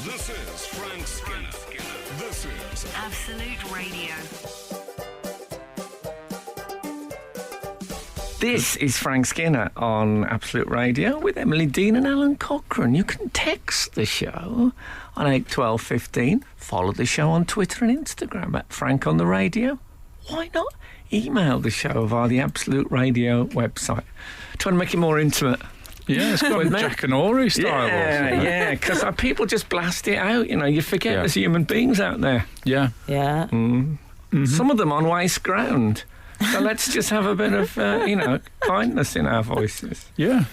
This is Frank Skinner. This is Absolute Radio. This is Frank Skinner on Absolute Radio with Emily Dean and Alan Cochrane. You can text the show on 81215. Follow the show on Twitter and Instagram at Frank on the Radio. Why not email the show via the Absolute Radio website? Trying to make it more intimate. Yeah, it's got Jack and Ori style. Yeah, because people just blast it out. You know, you forget there's human beings out there. Yeah. Yeah. Some of them on waste ground. So let's just have a bit of, kindness in our voices. Yeah.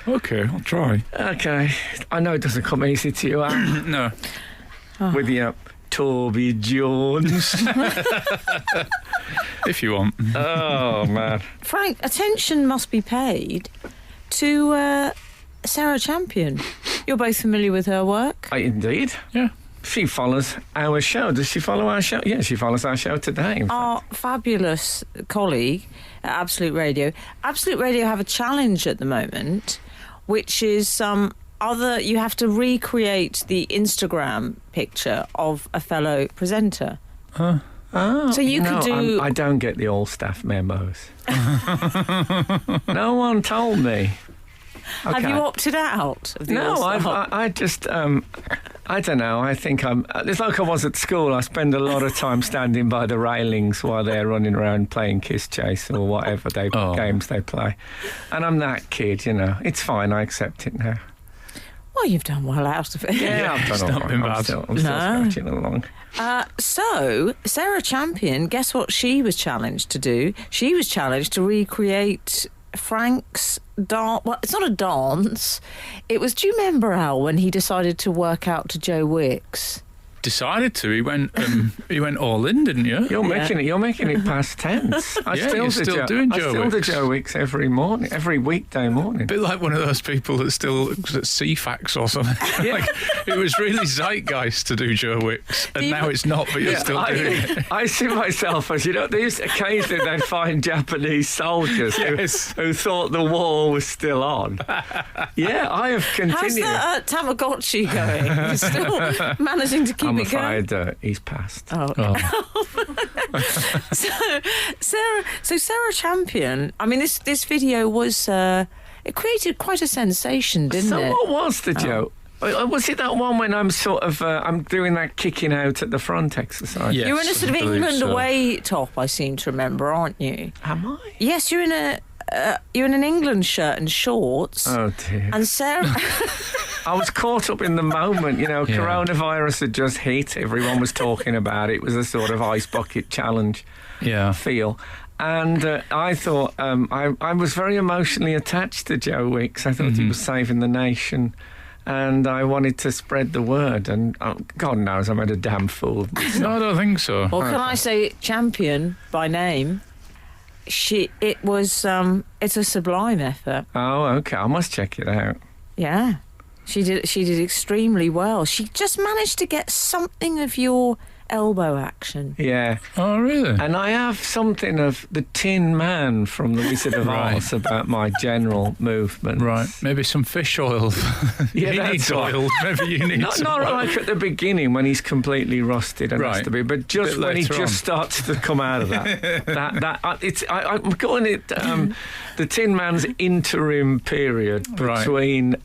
Okay, I'll try. Okay. I know it doesn't come easy to you, Alan. No. With your Toby Jones. If you want. Oh, man. Frank, attention must be paid to Sarah Champion. You're both familiar with her work? Indeed. Yeah. She follows our show. Does she follow our show? Yeah, she follows our show today. In Our fabulous colleague at Absolute Radio. Absolute Radio have a challenge at the moment, which is you have to recreate the Instagram picture of a fellow presenter. Oh, so you could do... I don't get the all-staff memos. No one told me. Okay. Have you opted out of the all-staff? I just... I don't know. I think it's like I was at school. I spend a lot of time standing by the railings while they're running around playing Kiss Chase or whatever games they play. And I'm that kid, you know. It's fine. I accept it now. Well, you've done well out of it. Yeah, I've done all right. I'm still scratching along. So, Sarah Champion, guess what she was challenged to do? She was challenged to recreate Frank's dance. Well, it's not a dance. It was, do you remember, Al, when he decided to work out to Joe Wicks? Decided to. He went all in, didn't you? You're making it past tense. You're still doing Joe Wicks. I still do Joe Wicks every morning, every weekday morning. A bit like one of those people that still looks at CFAX or something. Yeah. Like, it was really zeitgeist to do Joe Wicks, and now it's not, but you're still doing it. I see myself as, occasionally they'd find Japanese soldiers who thought the war was still on. Yeah, I have continued. How's that Tamagotchi going? You're still managing to keep I'm it going? afraid he's passed. Oh. So Sarah Champion, I mean, this video was, it created quite a sensation, didn't it? So what was the joke? Was it that one when I'm sort of, I'm doing that kicking out at the front exercise? Yes, you're in a sort of England away top, I seem to remember, aren't you? Am I? Yes, you're in an England shirt and shorts. Oh, dear. And Sarah... I was caught up in the moment, coronavirus had just hit. Everyone was talking about it. It was a sort of ice bucket challenge feel. And I thought, I was very emotionally attached to Joe Wicks. I thought he was saving the nation. And I wanted to spread the word. And God knows I made a damn fool of myself. No, I don't think so. Well, can I say Champion by name? It's a sublime effort. Oh, okay. I must check it out. Yeah. She did extremely well. She just managed to get something of your elbow action. Yeah. Oh, really? And I have something of the Tin Man from The Wizard of Oz about my general movements. Right. Maybe some fish oil. Yeah, he needs oil. Maybe you need some not oil. like at the beginning when he's completely rusted and has to be, but just when he just starts to come out of that. I'm calling it the Tin Man's interim period between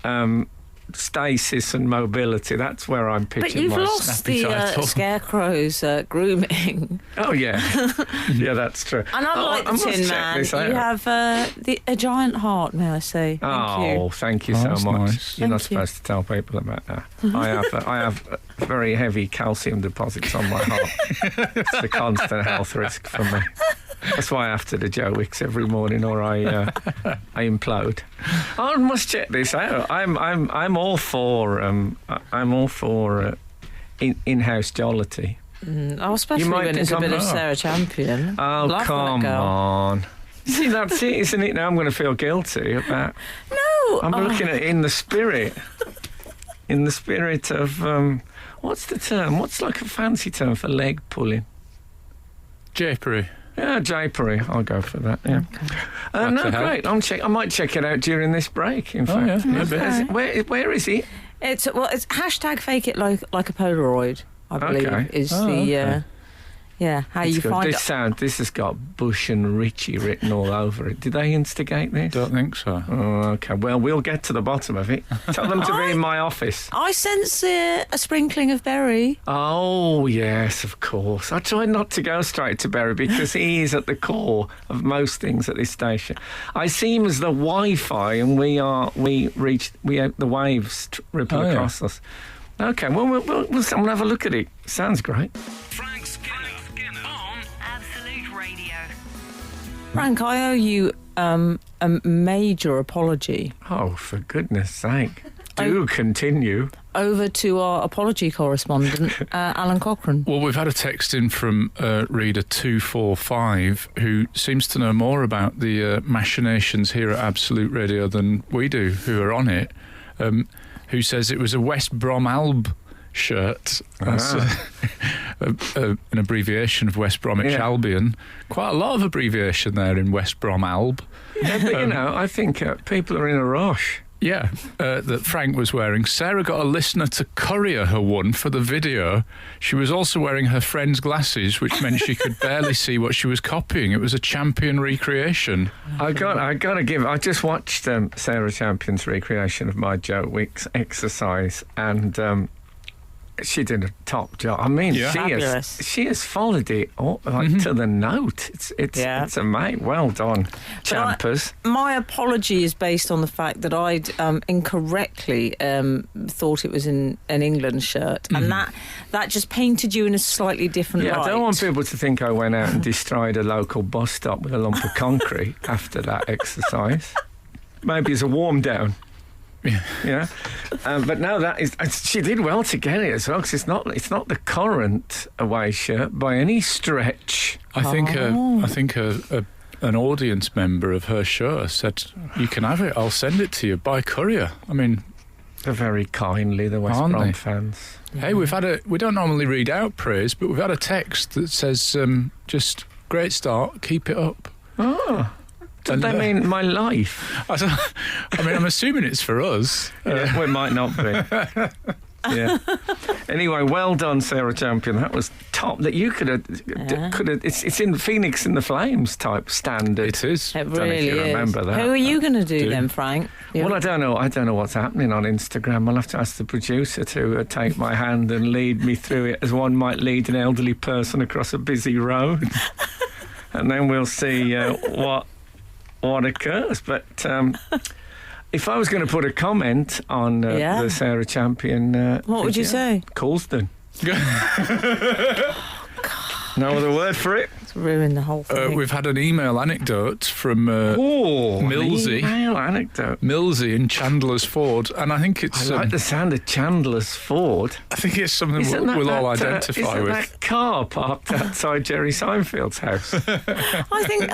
stasis and mobility. That's where I'm pitching. But you've lost the Scarecrow's grooming. Oh yeah, yeah, that's true. And unlike the Tin Man, you have a giant heart. May I say? Thank you so much. Nice. You're not supposed to tell people about that. I have very heavy calcium deposits on my heart. It's a constant health risk for me. That's why I have to do Joe Wicks every morning, or I implode. I must check this out. I'm all for in-house jollity. Especially when it's a bit of Sarah Champion. Oh, Love come on! See, that's it, isn't it? Now I'm going to feel guilty about. No, I'm looking at it in the spirit of what's the term? What's like a fancy term for leg pulling? Japery. Yeah, japery. I'll go for that. Yeah. Okay. No, great. I might check it out during this break. In fact, yeah, maybe. Where is it? It's hashtag fake it like a Polaroid, I believe, is how That's you good. find This has got Bush and Ritchie written all over it. Did they instigate this? Don't think so. Oh, okay. Well, we'll get to the bottom of it. Tell them to be in my office. I sense a sprinkling of berry. Oh, yes, of course. I try not to go straight to Berry because he is at the core of most things at this station. I see him as the Wi-Fi, and we have the waves ripple across us. Okay, well, we'll have a look at it. Sounds great. Frank Skinner on Absolute Radio. Frank, I owe you a major apology. Oh, for goodness sake. Do continue. Over to our apology correspondent, Alan Cochrane. Well, we've had a text in from reader 245 who seems to know more about the machinations here at Absolute Radio than we do, who are on it, who says it was a West Brom Alb shirt. That's an abbreviation of West Bromwich Albion. Quite a lot of abbreviation there in West Brom Alb. Yeah, but I think people are in a rush. Yeah, that Frank was wearing. Sarah got a listener to courier her one for the video. She was also wearing her friend's glasses, which meant she could barely see what she was copying. It was a Champion recreation. I just watched Sarah Champion's recreation of my Joe Wicks exercise, and she did a top job. I mean, she has followed it to the note. It's amazing. Well done, Champers. My apology is based on the fact that I'd incorrectly thought it was an England shirt, and that just painted you in a slightly different light. I don't want people to think I went out and destroyed a local bus stop with a lump of concrete after that exercise. Maybe as a warm down. Yeah, but no, she did well to get it as well, because it's not the current away shirt by any stretch. I think an audience member of her show said, "You can have it. I'll send it to you by courier." I mean, they're very kindly, the West Brom fans. Hey, we don't normally read out praise, but we've had a text that says, "Just great start, keep it up." Oh. Does that mean my life? I mean, I'm assuming it's for us. Well, it might not be. Yeah. Anyway, well done, Sarah Champion. That was top. That you could have. It's in Phoenix in the Flames type standard. It is. It really is. Remember that. Who are you going to do then, Frank? Well, I don't know. I don't know what's happening on Instagram. I'll have to ask the producer to take my hand and lead me through it, as one might lead an elderly person across a busy road, and then we'll see what occurs. But if I was going to put a comment on the Sarah Champion, what would you say? Colston. No other word for it. It's ruined the whole thing. We've had an email anecdote from Millsy. Email anecdote. Millsy in Chandler's Ford, and I think it's. I like the sound of Chandler's Ford. I think it's something we'll all identify with. That car parked outside Jerry Seinfeld's house? I think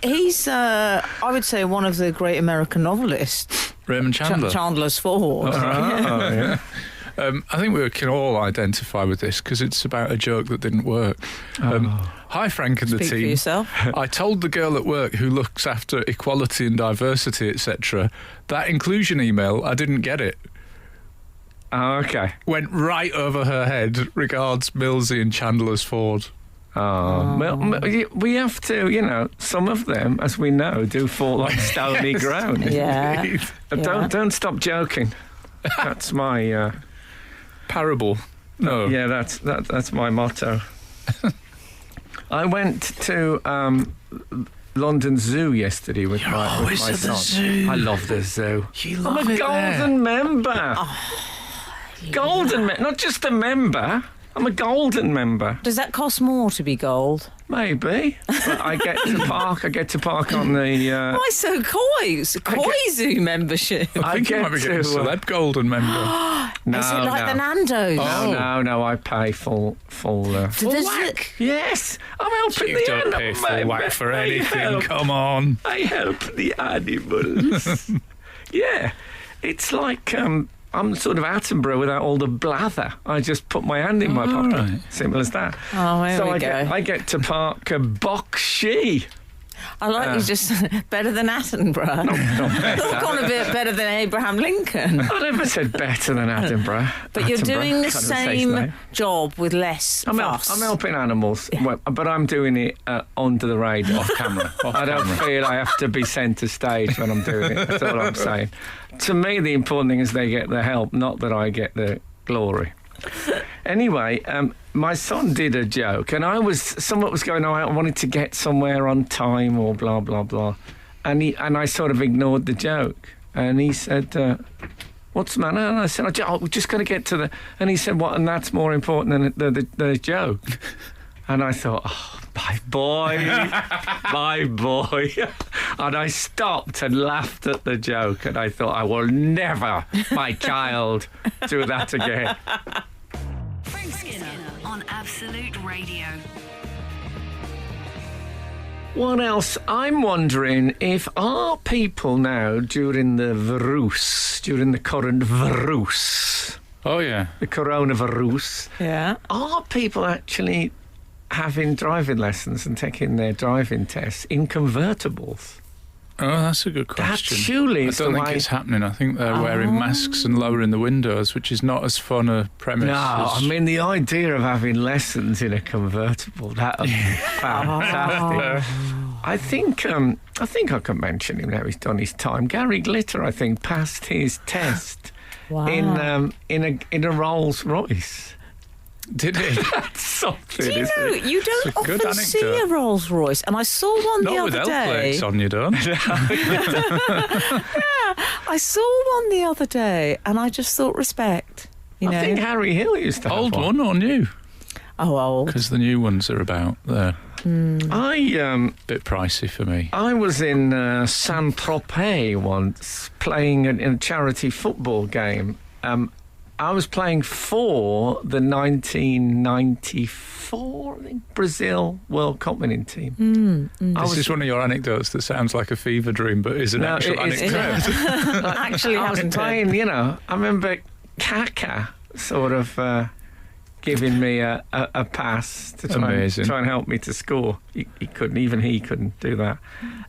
he's, I would say, one of the great American novelists. Raymond Chandler. Chandler's Ford. Yeah. I think we can all identify with this because it's about a joke that didn't work. Hi, Frank and the Speak team. for yourself. I told the girl at work who looks after equality and diversity, etc., that inclusion email, I didn't get it. Oh, okay. Went right over her head. Regards, Millsy and Chandler's Ford. Well, we have to, some of them, as we know, do fall like stony ground. Yeah. Don't stop joking. That's my parable. No. Yeah, that's my motto. I went to London Zoo yesterday with my son. The zoo. I love the zoo. I'm a golden member. Golden member, not just a member. I'm a golden member. Does that cost more to be gold? Maybe, but I get to park on the. Why so coy? Zoo membership. I think you might be getting a celeb golden member. No, is it like the Nando's? No. I pay full whack. Yes, I'm helping You the don't animals. pay full whack for anything. Come on. I help the animals. Yeah, it's like I'm sort of Attenborough without all the blather. I just put my hand in my pocket. Right. Simple as that. Oh, here we go. I get to park Bok Shi. I like you just better than Attenborough. Not gone a bit better than Abraham Lincoln. I never said better than Attenborough. But you're doing the Can't say his same name. job with less fuss. I'm helping animals, but I'm doing it under the radar. Off camera. I don't feel I have to be centre stage when I'm doing it. That's all I'm saying. To me, the important thing is they get the help, not that I get the glory. Anyway, my son did a joke, and somewhat was going on. I wanted to get somewhere on time, or blah blah blah, and I sort of ignored the joke, and he said, "What's the matter?" And I said, we're just going to get to the. And he said, "What?" And that's more important than the joke. And I thought, oh, my boy. And I stopped and laughed at the joke, and I thought, I will never, my child, do that again. Frank Skinner on Absolute Radio. What else? I'm wondering if are people now during the current virus, Oh, yeah. the coronavirus, are people actually having driving lessons and taking their driving tests in convertibles? Oh, that's a good question. That surely I is don't the think way. it's happening. I think they're wearing masks and lowering the windows, which is not as fun a premise. No, as... I mean the idea of having lessons in a convertible, that would be fantastic. I think I can mention him now. He's done his time. Gary Glitter, I think, passed his test in a Rolls Royce. Did he? That's something. Do you know, you don't It's a good often see anecdote. a Rolls Royce, and I saw one Not the with other L day. plates on, you don't. I saw one the other day, and I just thought respect. You know, I think Harry Hill used to have Old one or new? old. Because the new ones are about there. I Bit pricey for me. I was in Saint-Tropez once playing in a charity football game. I was playing for the 1994, I think, Brazil World Cup winning team. This is one of your anecdotes that sounds like a fever dream, but is an actual anecdote. Actually, I was playing, I remember Kaka sort of giving me a pass to try and help me to score. He couldn't, even he couldn't do that.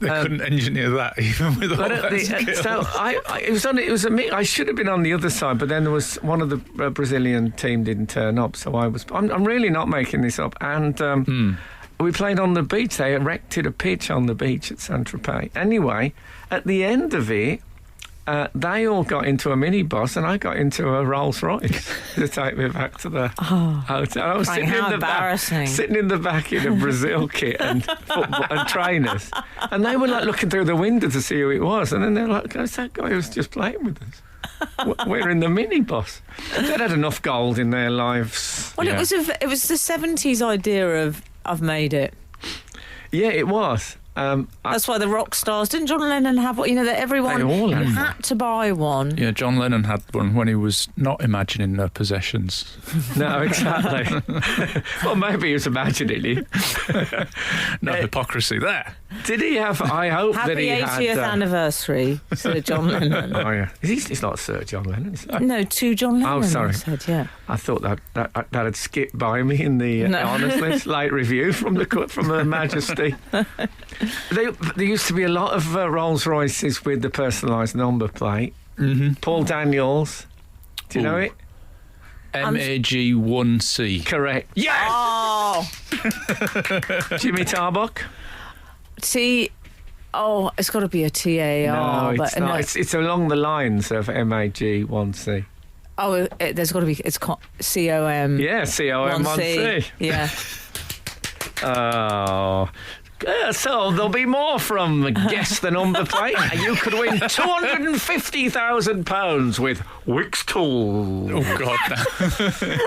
They couldn't engineer that even with all that skill. So it was a me. I should have been on the other side, but then there was one of the Brazilian team didn't turn up, so I'm really not making this up. And we played on the beach. They erected a pitch on the beach at Saint-Tropez. Anyway, at the end of it, they all got into a minibus, and I got into a Rolls Royce to take me back to the hotel. I was Frank, sitting in the back in a Brazil kit and football and trainers, and they were like looking through the window to see who it was, and then they're like, "It's that guy who's just playing with us." We're in the minibus. They'd had enough gold in their lives. Well, it was the 70s idea of "I've made it." Yeah, it was. That's why the rock stars, didn't John Lennon have one? That everyone They all had had to buy one. Yeah, John Lennon had one when he was not imagining their possessions. No, exactly. Well, maybe he was imagining it. No hypocrisy there. Did he have? I hope Happy that he 80th had. anniversary, Sir John Lennon. Oh yeah, he's not Sir John Lennon. Is he? No, to John Lennon. Oh, sorry. I said, yeah. I thought that had skipped by me in the honestly late review from the Majesty. There used to be a lot of Rolls Royces with the personalised number plate. Mm-hmm. Paul Daniels, do you know it? MAG1C. Correct. Yes. Oh, Jimmy Tarbuck. it's got to be a TAR. No, it's not. It's along the lines of MAG1C. Oh, there's got to be. It's COM. Yeah, COM1C. Yeah. Oh. So there'll be more from Guess the Number Plate. You could win £250,000 with Wickes Tool. Oh, God,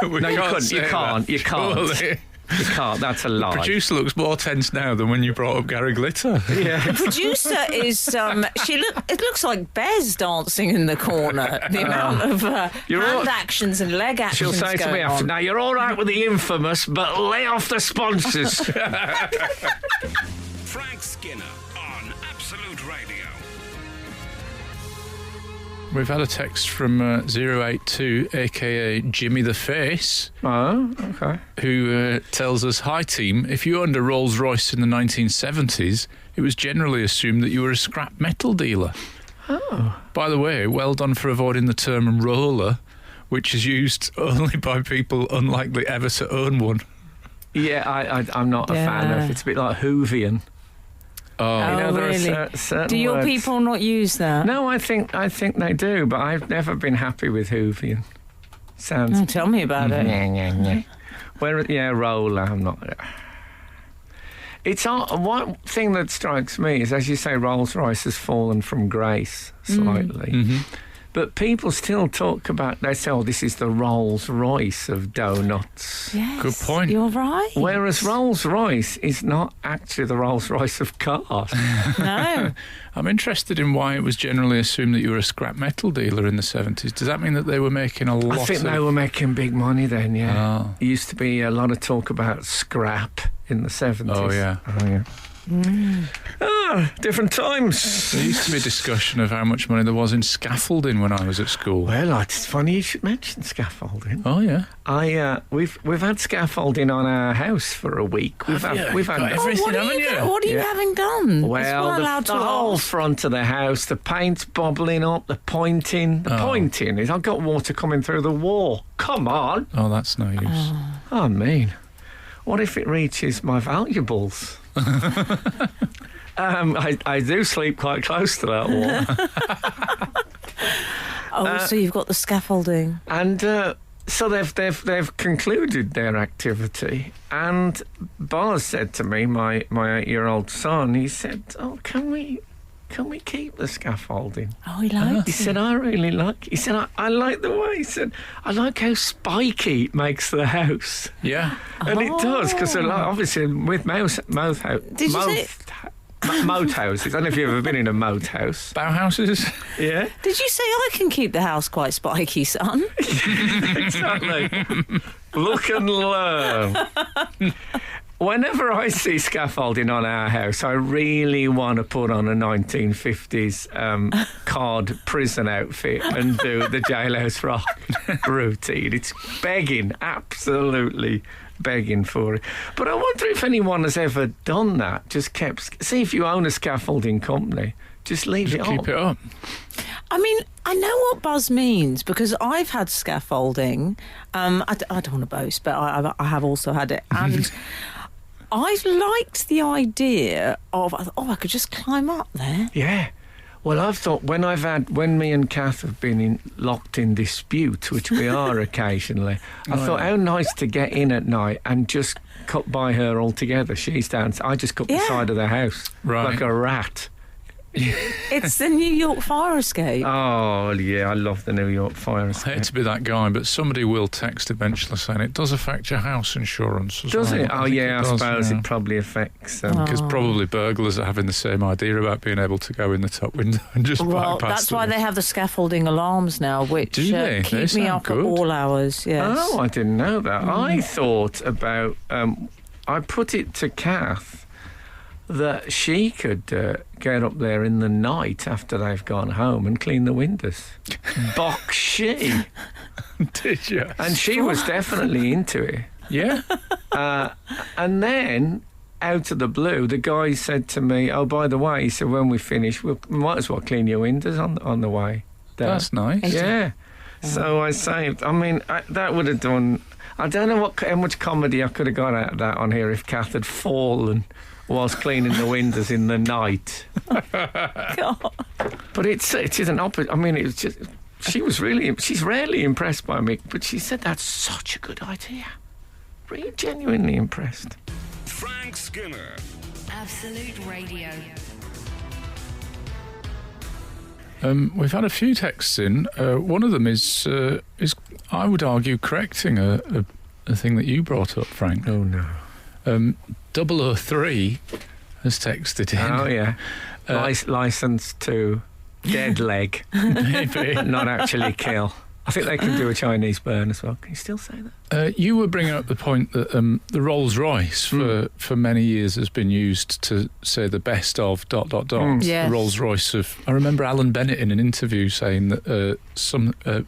no. No, you couldn't. You can't. You can't. That's a lie. The producer looks more tense now than when you brought up Gary Glitter. Yeah. The producer is. It looks like Bez dancing in the corner. The amount of hand actions and leg actions. She'll say to me going after, on. "Now you're all right with the infamous, but lay off the sponsors." Frank Skinner on Absolute Radio. We've had a text from 082, a.k.a. Jimmy the Face. Oh, okay. Who tells us, "Hi team, if you owned a Rolls Royce in the 1970s, it was generally assumed that you were a scrap metal dealer. Oh. By the way, well done for avoiding the term roller, which is used only by people unlikely ever to own one." Yeah, I'm not a fan of. It's a bit like Hoovian. Oh, there really? are certain Do your words. people not use that? No, I think they do, but I've never been happy with Hoovian. Sounds. Oh, tell me about it. Roller. I'm not. It's one thing that strikes me is, as you say, Rolls Royce has fallen from grace slightly. Mm-hmm. But people still talk about, they say, this is the Rolls Royce of donuts. Yes, good point. You're right. Whereas Rolls Royce is not actually the Rolls Royce of cars. No. I'm interested in why it was generally assumed that you were a scrap metal dealer in the 70s. Does that mean that they were making a lot I think they were making big money then, yeah. Oh. There used to be a lot of talk about scrap in the 70s. Oh, yeah. Different times. There used to be a discussion of how much money there was in scaffolding when I was at school. Well, it's funny you should mention scaffolding. Oh, yeah. We've had scaffolding on our house for a week. We've had everything, what haven't you? What are you having done? Well, the whole front of the house, the paint's bubbling up, the pointing. The pointing is, I've got water coming through the wall. Come on. Oh, that's no use. I mean, what if it reaches my valuables? I do sleep quite close to that wall. So you've got the scaffolding. And so they've concluded their activity. And Boz said to me, my 8-year-old son, he said, can we keep the scaffolding? Oh, he liked it. He said, I really like it. He said, I like the way. He said, I like how spiky it makes the house. Yeah. And it does, because obviously with moat houses. I don't know if you've ever been in a moat house. Bauhouses? Yeah. Did you say I can keep the house quite spiky, son? Exactly. Look and learn. Whenever I see scaffolding on our house, I really want to put on a 1950s card prison outfit and do the Jailhouse Rock routine. It's begging, absolutely begging for it. But I wonder if anyone has ever done that. Just kept. See, if you own a scaffolding company, just leave it up. Keep it up. I mean, I know what buzz means because I've had scaffolding. I don't want to boast, but I have also had it. And I've liked the idea of, I could just climb up there. Yeah. Well, I've thought when me and Kath have been locked in dispute, which we are occasionally, I thought how nice to get in at night and just cut by her altogether. She's down. I just cut the side of the house like a rat. It's the New York fire escape. Oh, yeah, I love the New York fire escape. I hate to be that guy, but somebody will text eventually saying it does affect your house insurance as Does well. it? Oh, yeah, I suppose it probably affects because probably burglars are having the same idea about being able to go in the top window and just bypass that's them. why they have the scaffolding alarms now, which keep me up at all hours. Yes. Oh, I didn't know that. I thought about... I put it to Kath that she could get up there in the night after they've gone home and clean the windows. Box she. Did you? And she was definitely into it. Yeah. And then, out of the blue, the guy said to me, oh, by the way, he said, when we finish, we might as well clean your windows on the way there. That's nice. Yeah. So I saved. I mean, that would have done... I don't know how much comedy I could have got out of that on here if Kath had fallen whilst cleaning the windows in the night. God. But it is an opposite. I mean, it was just... She's rarely impressed by me, but she said that's such a good idea. Really genuinely impressed. Frank Skinner. Absolute Radio. We've had a few texts in. One of them is I would argue, correcting a thing that you brought up, Frank. Oh, no. 003 has texted in. Oh, yeah. Licensed to dead leg. Maybe. Not actually kill. I think they can do a Chinese burn as well. Can you still say that? You were bringing up the point that the Rolls Royce for many years has been used to say the best of ... Yes. The Rolls Royce of... I remember Alan Bennett in an interview saying that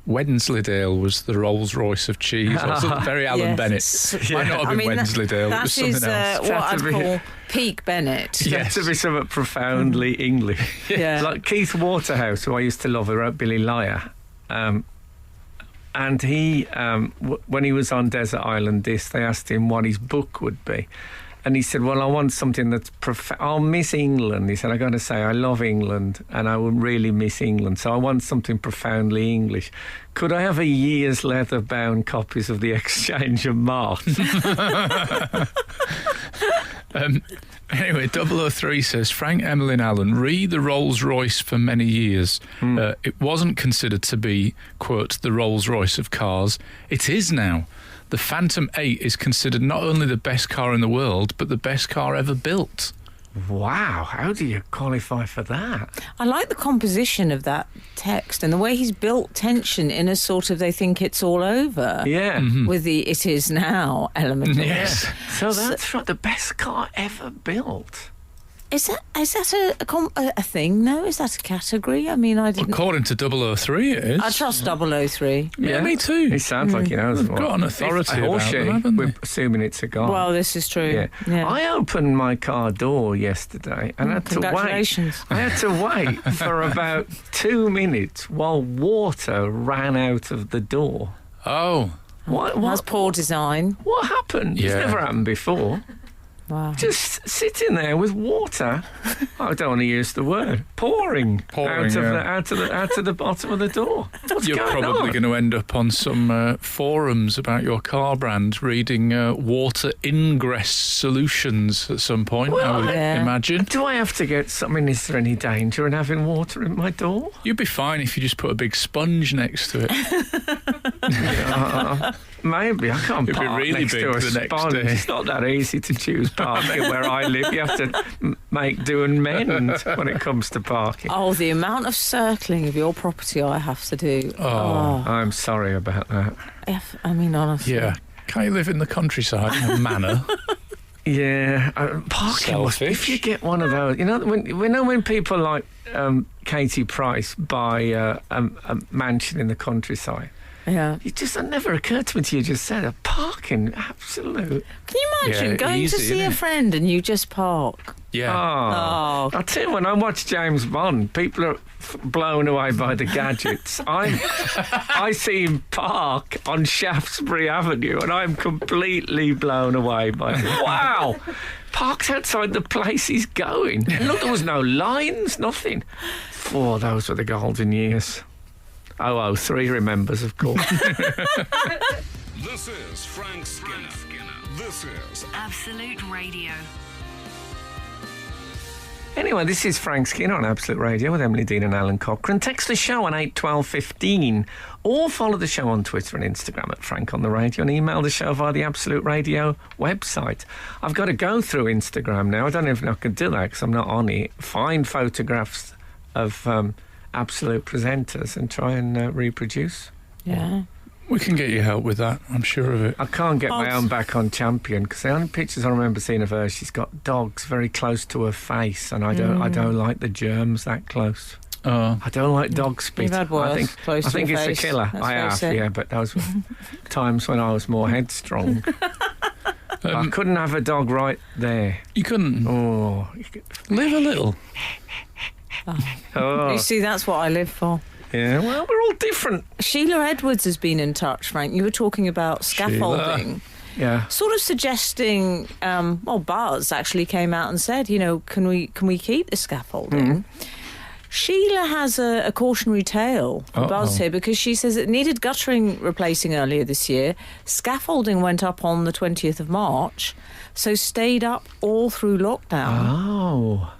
Wensleydale was the Rolls Royce of cheese. Or something. Very Alan Bennett. Might not have been Wensleydale. It was something else. What I'd call peak Bennett. Yes. To be something profoundly English. Yeah. Like Keith Waterhouse, who I used to love, who wrote Billy Liar. And he, when he was on Desert Island Disc, they asked him what his book would be. And he said, well, I want something that's I'll miss England. He said, I got to say, I love England and I will really miss England. So I want something profoundly English. Could I have a year's leather-bound copies of The Exchange of Mart? Anyway, 003 says, Frank, Emily and Alan, read the Rolls Royce for many years. It wasn't considered to be, quote, the Rolls Royce of cars. It is now. The Phantom 8 is considered not only the best car in the world, but the best car ever built. Wow, how do you qualify for that? I like the composition of that text and the way he's built tension in a sort of they think it's all over. Yeah. With the it is now element. Yes. So that's right, the best car ever built. Is that a thing, though? Is that a category? I mean, I didn't... According to 003, it is. I trust 003. Yeah, me too. He sounds like he knows. We've got an authority about them, haven't we're they? assuming it's a guy. Well, this is true. Yeah. I opened my car door yesterday and I had to wait. Congratulations. I had to wait for about 2 minutes while water ran out of the door. Oh. That's poor design. What happened? It's never happened before. Wow. Just sitting there with water. I don't want to use the word. Pouring out of the bottom of the door. What's You're going probably on? going to end up on some forums about your car brand reading water ingress solutions at some point, I would imagine. Do I have to get something? Is there any danger in having water in my door? You'd be fine if you just put a big sponge next to it. Maybe. I can't It'd be park really next big to a the next sponge. day. It's not that easy to choose parking where I live. You have to make do and mend when it comes to parking. Oh, the amount of circling of your property I have to do. Oh. I'm sorry about that. I mean, honestly. Yeah. Can't you live in the countryside in a manor? Yeah, parking. Selfish. If you get one of those, when people like Katie Price buy a mansion in the countryside. Yeah. It never occurred to me until you just said it. Parking, absolute. Can you imagine going to see a friend and you just park? Yeah. Oh. I'll tell you, when I watch James Bond, people are blown away by the gadgets. I see him park on Shaftesbury Avenue and I'm completely blown away by it. Wow! Parks outside the place he's going. And look, there was no lines, nothing. Oh, those were the golden years. 003 remembers, of course. This is Frank Skinner. This is Absolute Radio. Anyway, this is Frank Skinner on Absolute Radio with Emily Dean and Alan Cochrane. Text the show on 81215 or follow the show on Twitter and Instagram at Frank on the Radio and email the show via the Absolute Radio website. I've got to go through Instagram now. I don't know if I can do that because I'm not on it. Find photographs of Absolute presenters and try and reproduce. Yeah. We can get you help with that, I'm sure of it. I can't get my own back on Champion because the only pictures I remember seeing of her, she's got dogs very close to her face, and I don't like the germs that close. I don't like dog spit. You've had worse, I think it's face. a killer. Let's I have, face it. yeah, but those were times when I was more headstrong. I couldn't have a dog right there. You couldn't live a little. Oh. You see, that's what I live for. Yeah, well, we're all different. Sheila Edwards has been in touch, Frank. You were talking about scaffolding. Yeah. Sort of suggesting, Buzz actually came out and said, can we keep the scaffolding? Sheila has a cautionary tale for Buzz here because she says it needed guttering replacing earlier this year. Scaffolding went up on the 20th of March, so stayed up all through lockdown. Oh.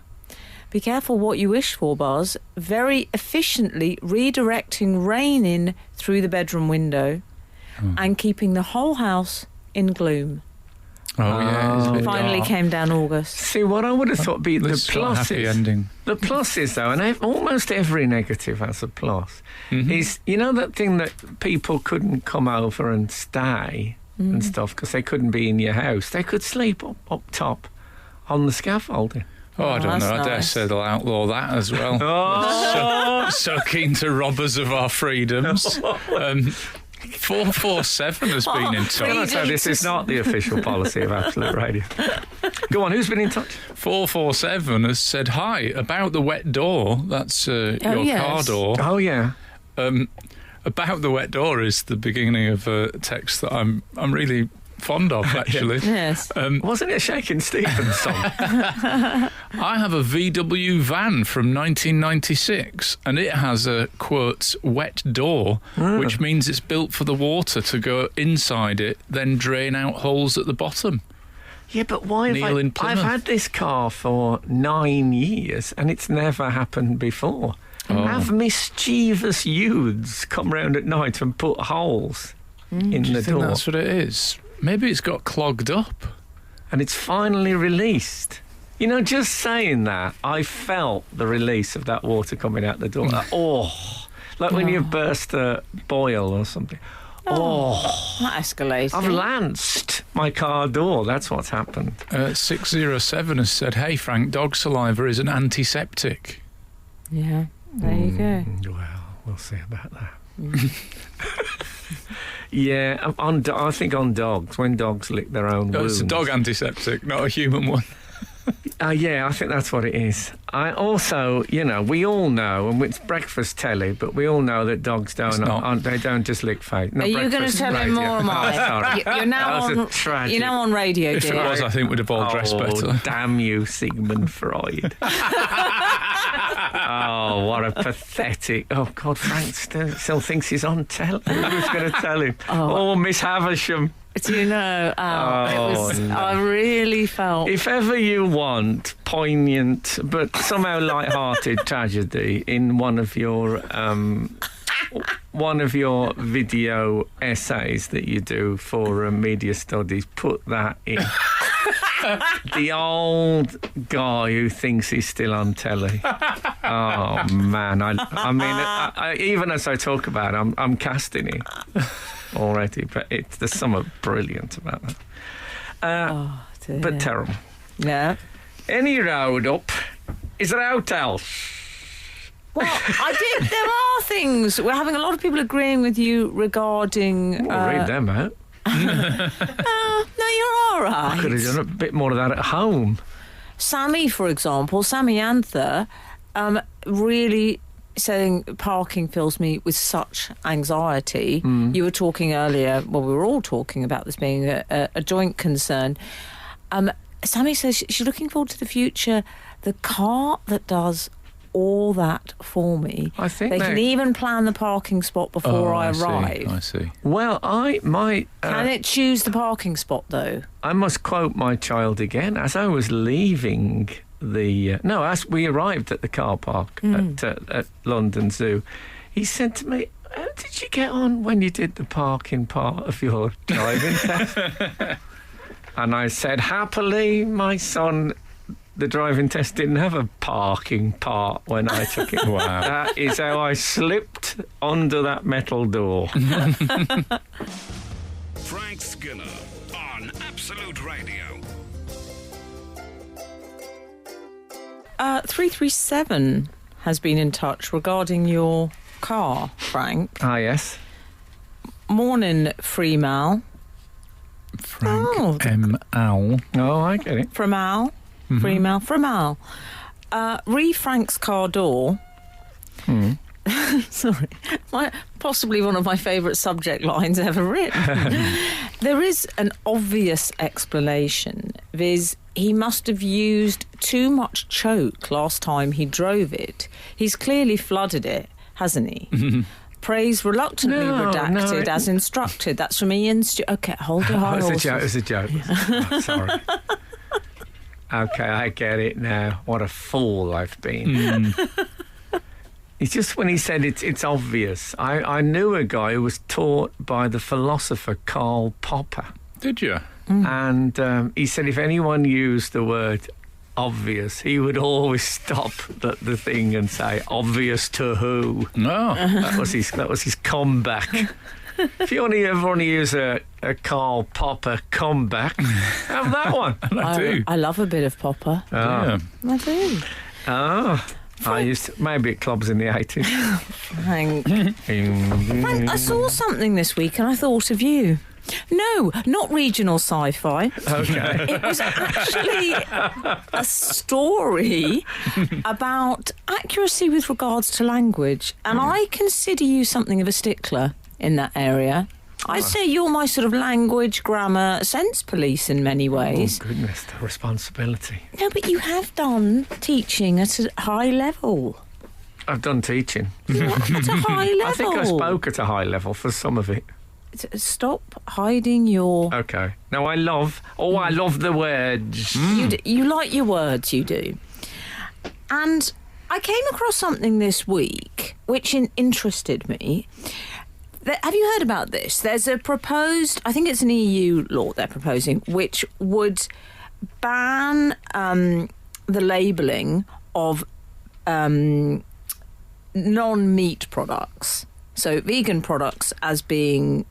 Be careful what you wish for, Buzz. Very efficiently redirecting rain in through the bedroom window and keeping the whole house in gloom. Oh, yeah. It's a bit Finally dark. came down August. See, what I would have thought be the This is a happy pluses. ending. The pluses, though, and almost every negative has a plus, is, you know, that thing that people couldn't come over and stay and stuff because they couldn't be in your house. They could sleep up top on the scaffolding. Oh, I don't that's know. I dare nice. say they'll outlaw that as well. So keen to rob us of our freedoms. 447 has been in touch. Can I say this is not the official policy of Absolute Radio? Go on, who's been in touch? 447 has said, hi, about the wet door. That's your yes. car door. Oh, yeah. About the wet door is the beginning of a text that I'm really fond of, actually. Yes. Wasn't it a Shakin' Stevens song? I have a VW van from 1996 and it has a, quote, wet door, which means it's built for the water to go inside it, then drain out holes at the bottom. Yeah, but why Neil in I've Plymouth. had this car for 9 years and it's never happened before. Have mischievous youths come round at night and put holes in Do you the think door? that's what it is? Maybe it's got clogged up. And it's finally released. You know, just saying that, I felt the release of that water coming out the door. Like when you burst a boil or something. That escalated. I've lanced my car door. That's what's happened. 607 has said, hey, Frank, dog saliva is an antiseptic. Yeah, there you go. Well, we'll see about that. Yeah, I think on dogs, when dogs lick their own No, wounds. it's a dog antiseptic, not a human one. Yeah, I think that's what it is. I also, you know, we all know, and it's breakfast telly, but we all know that dogs they don't just lick face. Are you going to tell him more, am I? Sorry. You're now That was on. a tragic- You're now on radio, If it dear. was, I think we'd have all dressed better. Damn you, Sigmund Freud. Oh, what a pathetic... Oh, God, Frank still thinks he's on telly. Who's going to tell him? Oh, Miss Havisham. Do you know? It was. no. I really felt. If ever you want poignant but somehow light-hearted tragedy in one of your video essays that you do for media studies, put that in. The old guy who thinks he's still on telly. Oh man! I mean, even as I talk about it, I'm casting it already. But there's something brilliant about that. Dear. But terrible. Yeah. Any road up? Is there out else? Well, there are things. We're having a lot of people agreeing with you regarding. We'll read them out. No, you're all right. I could have done a bit more of that at home. Sammy, for example, Sammy Anther, really saying parking fills me with such anxiety. You were talking earlier, well, we were all talking about this being a joint concern. Sammy says she's looking forward to the future. The car that does all that for me. I think they can even plan the parking spot before I arrive. I see. Well, Can it choose the parking spot, though? I must quote my child again. As I was leaving as we arrived at the car park at London Zoo, he said to me, "How did you get on when you did the parking part of your driving test?" And I said, happily, my son, the driving test didn't have a parking part when I took it. Wow. That is how I slipped under that metal door. Frank Skinner on Absolute Radio. 337 has been in touch regarding your car, Frank. Ah, yes. Morning, Freemal. Frank M. Owl. Oh, I get it. From Al. Freemal. From Al. Re Frank's car door. Sorry. Possibly one of my favourite subject lines ever written. There is an obvious explanation, viz. He must have used too much choke last time he drove it. He's clearly flooded it, hasn't he? Praise reluctantly redacted as instructed. That's from Ian Okay, hold your high horses. It was a joke. Oh, sorry. Okay, I get it now. What a fool I've been. It's just when he said it's obvious. I knew a guy who was taught by the philosopher Karl Popper. Did you? And he said if anyone used the word obvious, he would always stop the thing and say, obvious to who? No. That was his comeback. If you ever want to use a Karl Popper comeback, have that one. And I do. I love a bit of Popper. Oh. Yeah. I do. Oh. I used to, maybe at clubs in the 80s. Frank, I saw something this week and I thought of you. No, not regional sci-fi. Okay. It was actually a story about accuracy with regards to language. And I consider you something of a stickler in that area. I'd say you're my sort of language, grammar, sense police in many ways. Oh, goodness, the responsibility. No, but you have done teaching at a high level. I've done teaching. At a high level. I think I spoke at a high level for some of it. Stop hiding your... Okay. Now, I love the words. You like your words, you do. And I came across something this week which interested me. Have you heard about this? There's a proposed, I think it's an EU law they're proposing, which would ban the labelling of non-meat products. So vegan products as being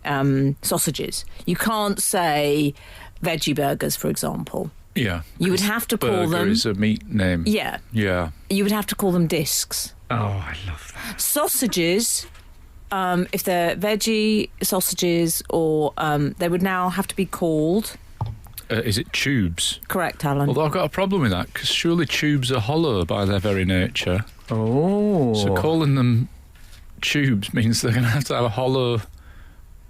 sausages. You can't say veggie burgers, for example. Yeah. You would have to call them... Burger is a meat name. Yeah. Yeah. You would have to call them discs. Oh, I love that. Sausages... if they're veggie sausages, or they would now have to be called... Is it tubes? Correct, Alan. Although I've got a problem with that, because surely tubes are hollow by their very nature. Oh. So calling them tubes means they're going to have a hollow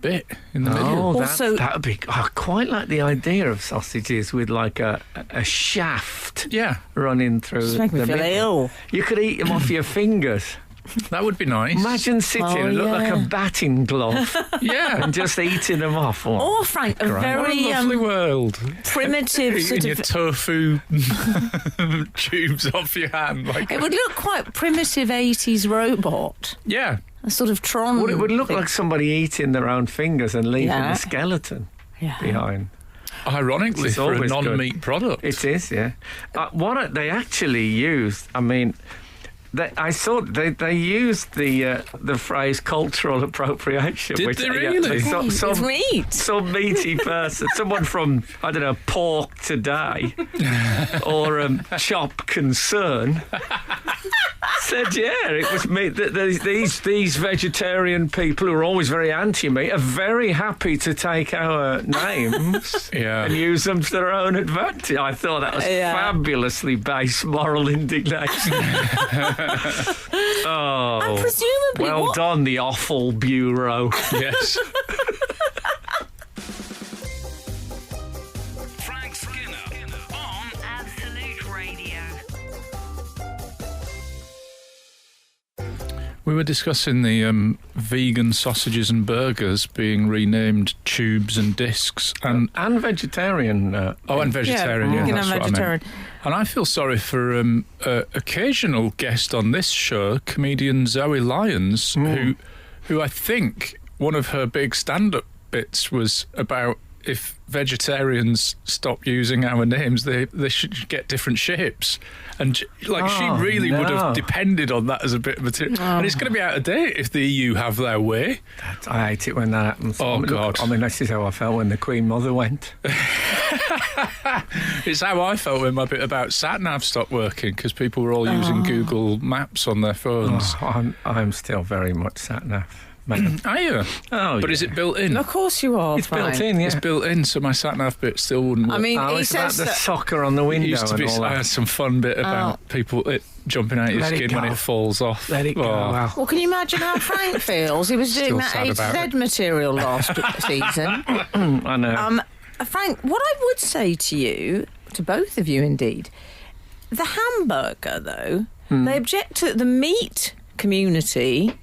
bit in the middle. Oh, Also- that would be... I quite like the idea of sausages with like a shaft running through Just make me the feel middle. ill. You could eat them off your fingers. That would be nice. Imagine sitting and look like a batting glove Yeah. and just eating them off. Oh, Or, Frank, a Great. What very a lovely world. primitive Eating sort your of... tofu tubes off your hand. Like It would look quite primitive 80s robot. yeah. A sort of Tron... well, it would look like somebody eating their own fingers and leaving Yeah. the skeleton Yeah. behind. Ironically, It's for a always good. non-meat product. It is, yeah. What they actually used, I mean... I saw they used the phrase cultural appropriation. Did which, they really? It's meat. Some meaty person, someone from, I don't know, Pork Today or Chop Concern, said, yeah, it was meat. These vegetarian people who are always very anti-meat are very happy to take our names and use them to their own advantage. I thought that was fabulously base moral indignation. Oh, And presumably... well done, the Offal Bureau. Yes. Frank Skinner on Absolute Radio. We were discussing the vegan sausages and burgers being renamed tubes and discs, and vegetarian. and vegetarian. Yeah, vegan that's and what vegetarian. I meant. And I feel sorry for occasional guest on this show, comedian Zoe Lyons, who I think one of her big stand-up bits was about if vegetarians stop using our names, they should get different shapes. And she really would have depended on that as a bit of material. And it's going to be out of date if the EU have their way. I hate it when that happens. Oh, God. I mean, this is how I felt when the Queen Mother went. It's how I felt when my bit about sat-nav stopped working, because people were all using Google Maps on their phones. I'm still very much sat-nav. Are you? Oh, but is it built in? Of course you are, It's Frank. built in, yeah. It's built in, so my sat-nav bit still wouldn't work. I mean, he it's about says the that... soccer on the window It used to and be. all I that. had some fun bit about people jumping out your Let it skin when go. it falls off. Let it go. Oh. Wow. Well, can you imagine how Frank feels? He was doing Still that sad A about to Z material last season. I know. Frank, what I would say to you, to both of you indeed, the hamburger, though, they object to the meat community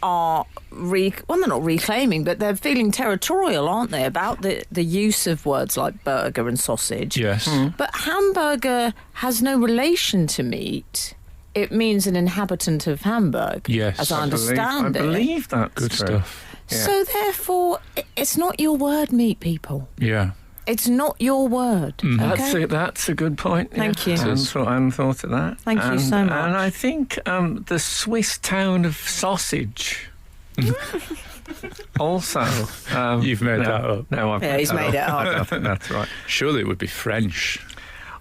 are they're not reclaiming, but they're feeling territorial, aren't they, about the use of words like burger and sausage. Yes. But hamburger has no relation to meat. It means an inhabitant of Hamburg, Yes, as I understand I it. believe that's Good true. stuff. Yeah. So therefore, It's not your word, meat people. Yeah. It's not your word. Okay? That's a good point. Thank you. I hadn't thought of that. Thank you so much. And I think the Swiss town of sausage. Also, you've made that up. No, he's made it up. I don't think that's right. Surely it would be French.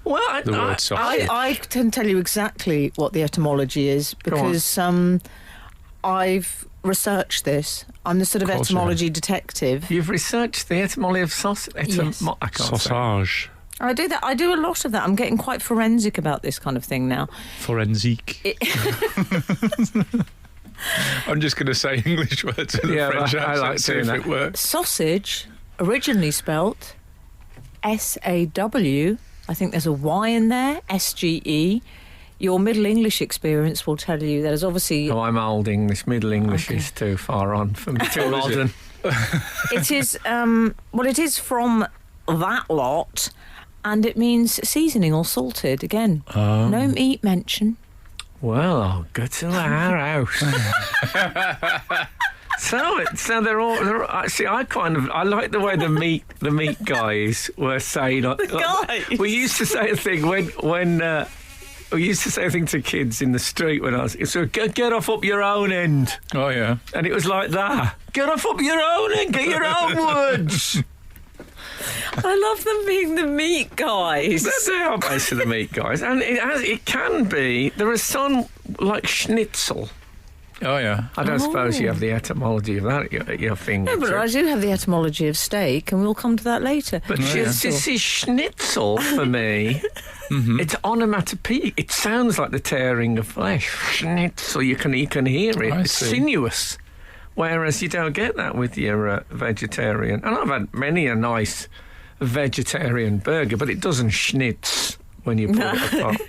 Well, The word sausage. I can tell you exactly what the etymology is because I've researched this. I'm the sort of etymology detective. You've researched the etymology of sausage? Yes. I can't Sausage. I do that. I do a lot of that. I'm getting quite forensic about this kind of thing now. Forensique. I'm just going to say English words in the French accent, like see if it works. Sausage, originally spelt SAW. I think there's a Y in there, SGE. Your Middle English experience will tell you that is obviously... Oh, I'm old English. Middle English is too far on for me. Too modern. It is, it is from that lot, and it means seasoning or salted. Again, no meat mention. Well, I'll go to our house. So they're all. See, I like the way the meat guys were saying. Guys. We used to say a thing when we used to say a thing to kids in the street when I was. So get off up your own end. Oh yeah. And it was like that. Get off up your own end. Get your own woods. I love them being the meat guys. They are basically the meat guys, and it can be. There is some like schnitzel. Oh yeah. I don't suppose you have the etymology of that at your fingertips. No, but I do have the etymology of steak, and we'll come to that later. But see, schnitzel for me, it's onomatopoeic. It sounds like the tearing of flesh. Schnitzel, you can hear it. It's sinuous. Whereas you don't get that with your vegetarian. And I've had many a nice vegetarian burger, but it doesn't schnitz when you put it apart.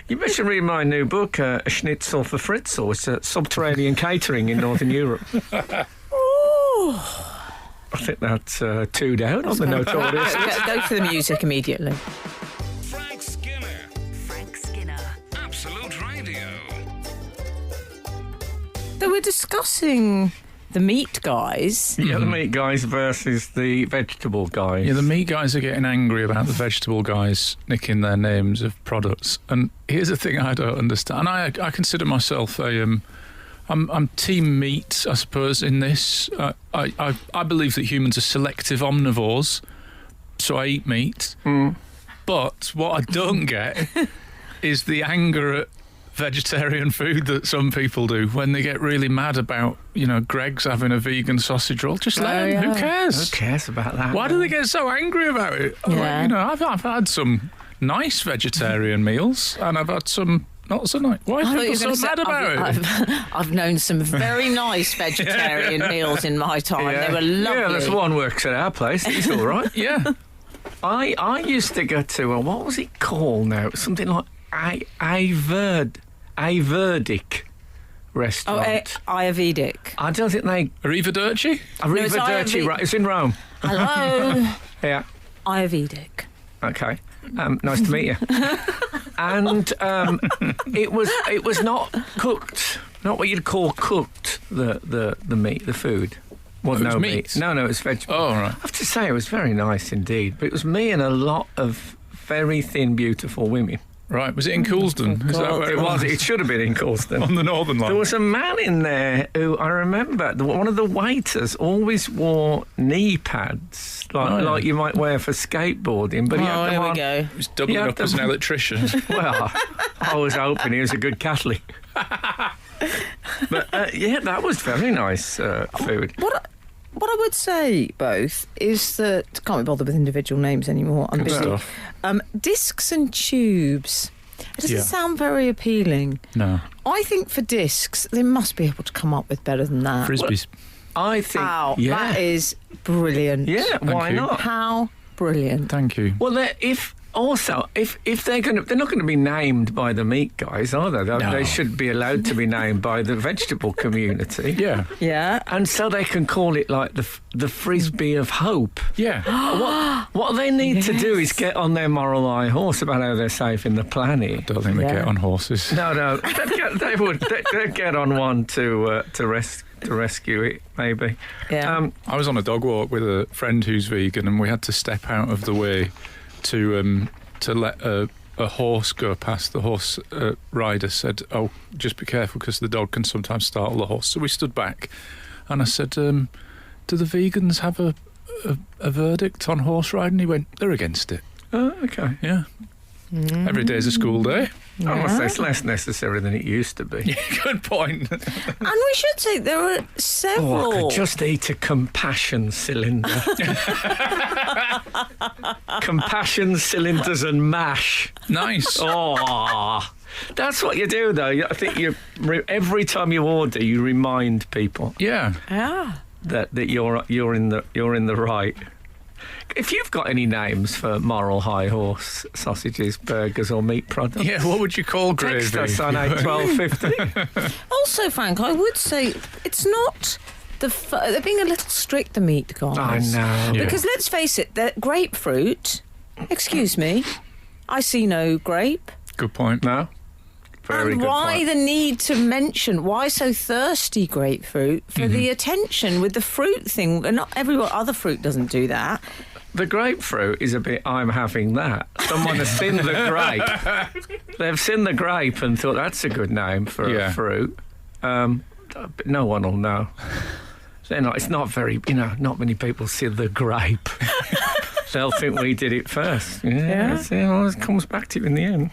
You better read my new book, A Schnitzel for Fritzel. It's a subterranean catering in Northern Europe. I think that's 2 down on the notorious. Go for the music immediately. Frank Skinner. Frank Skinner. Absolute Radio. So we're discussing the meat guys. Yeah, the meat guys versus the vegetable guys. Yeah, the meat guys are getting angry about the vegetable guys nicking their names of products. And here's the thing I don't understand. And I consider myself I'm team meat, I suppose, in this. I believe that humans are selective omnivores, so I eat meat. But what I don't get is the anger at vegetarian food that some people do when they get really mad about, Greg's having a vegan sausage roll. Just let them. Who cares? Who cares about that? Why do they get so angry about it? Yeah. I've had some nice vegetarian meals, and I've had some not so nice. Why are people so mad about it? I've known some very nice vegetarian meals in my time. Yeah. They were lovely. Yeah, there's one works at our place. It's all right. Yeah. I used to go to what was it called now? Something like Ayurvedic restaurant. Ayurvedic. I don't think they... Arrivederci? Arrivederci, right. It's in Rome. Hello. Yeah. Ayurvedic. Okay. Nice to meet you. And it was not cooked, not what you'd call cooked, the meat, the food. Well, it was no meat? No, it was vegetable. Oh, right. I have to say, it was very nice indeed. But it was me and a lot of very thin, beautiful women. Right, was it in Coulsdon? Is that where It was. It should have been in Coulsdon. On the Northern Line. There was a man in there who I remember. One of the waiters always wore knee pads, like you might wear for skateboarding. But he had here we go. He was doubling up as an electrician. Well, I was hoping he was a good Catholic. But that was very nice food. What I would say, both, is that... Can't be bothered with individual names anymore. I'm busy. Discs and tubes. It doesn't sound very appealing. No. I think for discs, they must be able to come up with better than that. Frisbees. I think... that is brilliant. Yeah, why you. not? How brilliant. Thank you. Well, if they're not going to be named by the meat guys, are they? No. They should be allowed to be named by the vegetable community. Yeah. Yeah. And so they can call it like the Frisbee of hope. Yeah. What they need to do is get on their moral high horse about how they're saving the planet. Don't think they get on horses. No, they'd get on one to to rescue it, maybe. Yeah. I was on a dog walk with a friend who's vegan, and we had to step out of the way to let a horse go past. The horse rider said, "Oh, just be careful because the dog can sometimes startle the horse." So we stood back, and I said, "Do the vegans have a verdict on horse riding?" He went, "They're against it." Oh, okay. Yeah. Every day's a school day. I must say it's less necessary than it used to be. Yeah, good point. And we should say there are several. Oh, I could just eat a compassion cylinder. Compassion cylinders and mash. Nice. Oh, that's what you do, though. I think every time you order, you remind people. Yeah. Yeah. That you're in the right. If you've got any names for moral high horse sausages, burgers, or meat products, Yeah, what would you call gravy? text us on 81250. Also, Frank, I would say it's not they're being a little strict, the meat guys. I know. Yeah. Because let's face it, the grapefruit. Excuse me, I see no grape. Good point. No. Very And good why point. the need to mention, why so thirsty grapefruit for the attention with the fruit thing? And not every other fruit doesn't do that. The grapefruit is a bit, I'm having that. Someone has seen the grape. They've seen the grape and thought that's a good name for a fruit. But no one will know. It's not very, not many people see the grape. They'll think we did it first. Yeah. It always comes back to you in the end.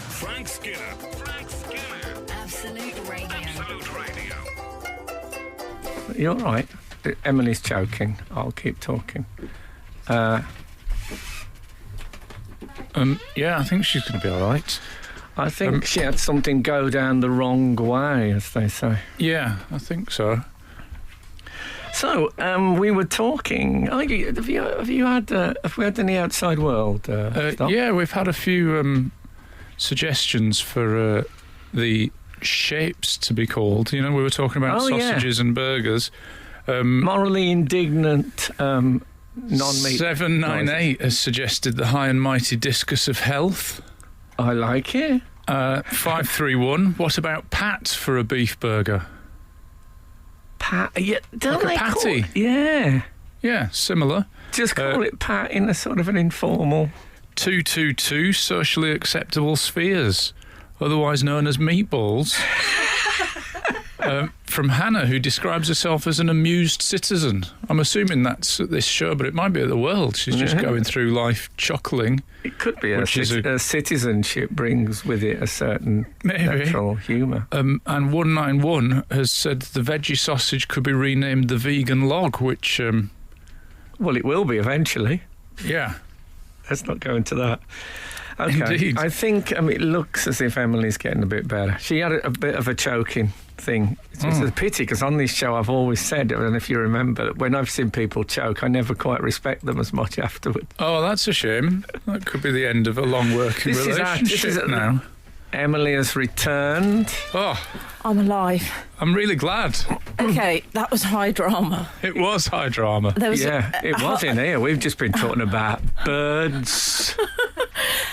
Frank Skinner. Absolute Radio. Absolute Radio. You're right. Emily's choking. I'll keep talking. Yeah, I think she's going to be all right. I think she had something go down the wrong way, as they say. Yeah, I think so. So, we were talking. Have we had any outside world stuff? Yeah, we've had a few suggestions for the shapes to be called. We were talking about sausages and burgers. Morally indignant non-meat. 798 has suggested the high and mighty discus of health. I like it. 531. What about pat for a beef burger? Pat, yeah, don't Like a they patty? Yeah. Yeah, similar. Just call it pat in a sort of an informal. 222. Socially acceptable spheres, otherwise known as meatballs. From Hannah, who describes herself as an amused citizen. I'm assuming that's at this show, but it might be at the World. She's just going through life chuckling. It could be a citizenship brings with it a certain natural humour. And 191 has said the veggie sausage could be renamed the vegan log, which... well, it will be eventually. Yeah. Let's not go into that. Okay. Indeed. I think it looks as if Emily's getting a bit better. She had a bit of a choking thing. It's a pity because on this show I've always said, and if you remember, that when I've seen people choke, I never quite respect them as much afterward. Oh, that's a shame. That could be the end of a long working relationship now. Emily has returned. Oh, I'm alive. I'm really glad. Okay, that was high drama. It was high drama. There was It was in here. We've just been talking about birds,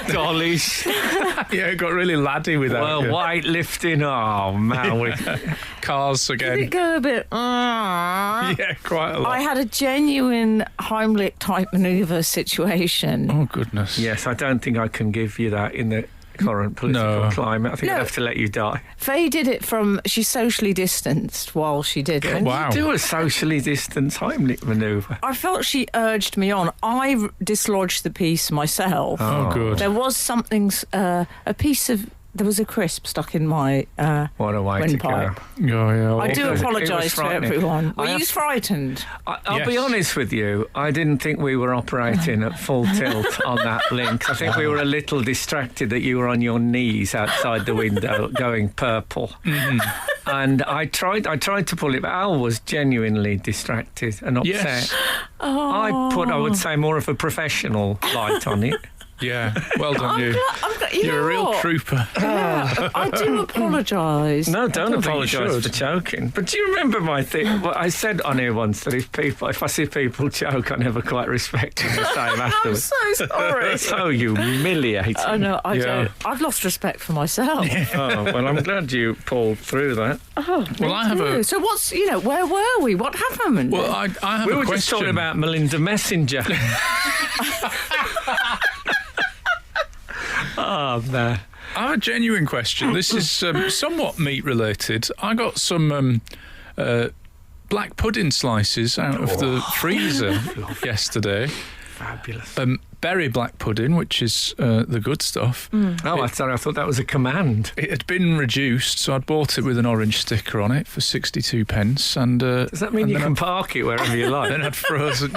dollies. Yeah, it got really laddie with that. Well, weightlifting. Oh, man. Cars again. Did it go a bit... Yeah, quite a lot. I had a genuine Heimlich-type manoeuvre situation. Oh, goodness. Yes, I don't think I can give you that in the current political climate. I think I'd have to let you die. Faye did it she socially distanced while she did it. Can you do a socially distanced Heimlich manoeuvre? I felt she urged me on. I dislodged the piece myself. Oh, good. There was something, there was a crisp stuck in my what a way to windpipe. go. I do It was apologise to frightening. everyone. Were you frightened? I'll be honest with you, I didn't think we were operating at full tilt on that link. I think we were a little distracted that you were on your knees outside the window going purple. Mm-hmm. And I tried to pull it, but Al was genuinely distracted and upset. Yes. I would say, more of a professional light on it. Yeah, well done, you. You You're know a real what? trooper. Yeah, I do apologise. No, don't think you apologise for should. choking. But do you remember my thing? What I said on here once, that if I see people choke, I never quite respect them the same I'm afterwards. so sorry. It's so humiliating. I know, I Yeah. don't. I've lost respect for myself. Oh, well, I'm glad you pulled through that. Well, I have a. So what's, where were we? What happened? Well, I have We a were question. just talking about Melinda Messenger. Oh, no. I have a genuine question. This is somewhat meat related. I got some black pudding slices out of the freezer yesterday. Fabulous. Berry black pudding, which is the good stuff. Oh, sorry, I thought that was a command. It had been reduced, so I'd bought it with an orange sticker on it for 62 pence. And Does that mean you can park it wherever you like? then I'd frozen,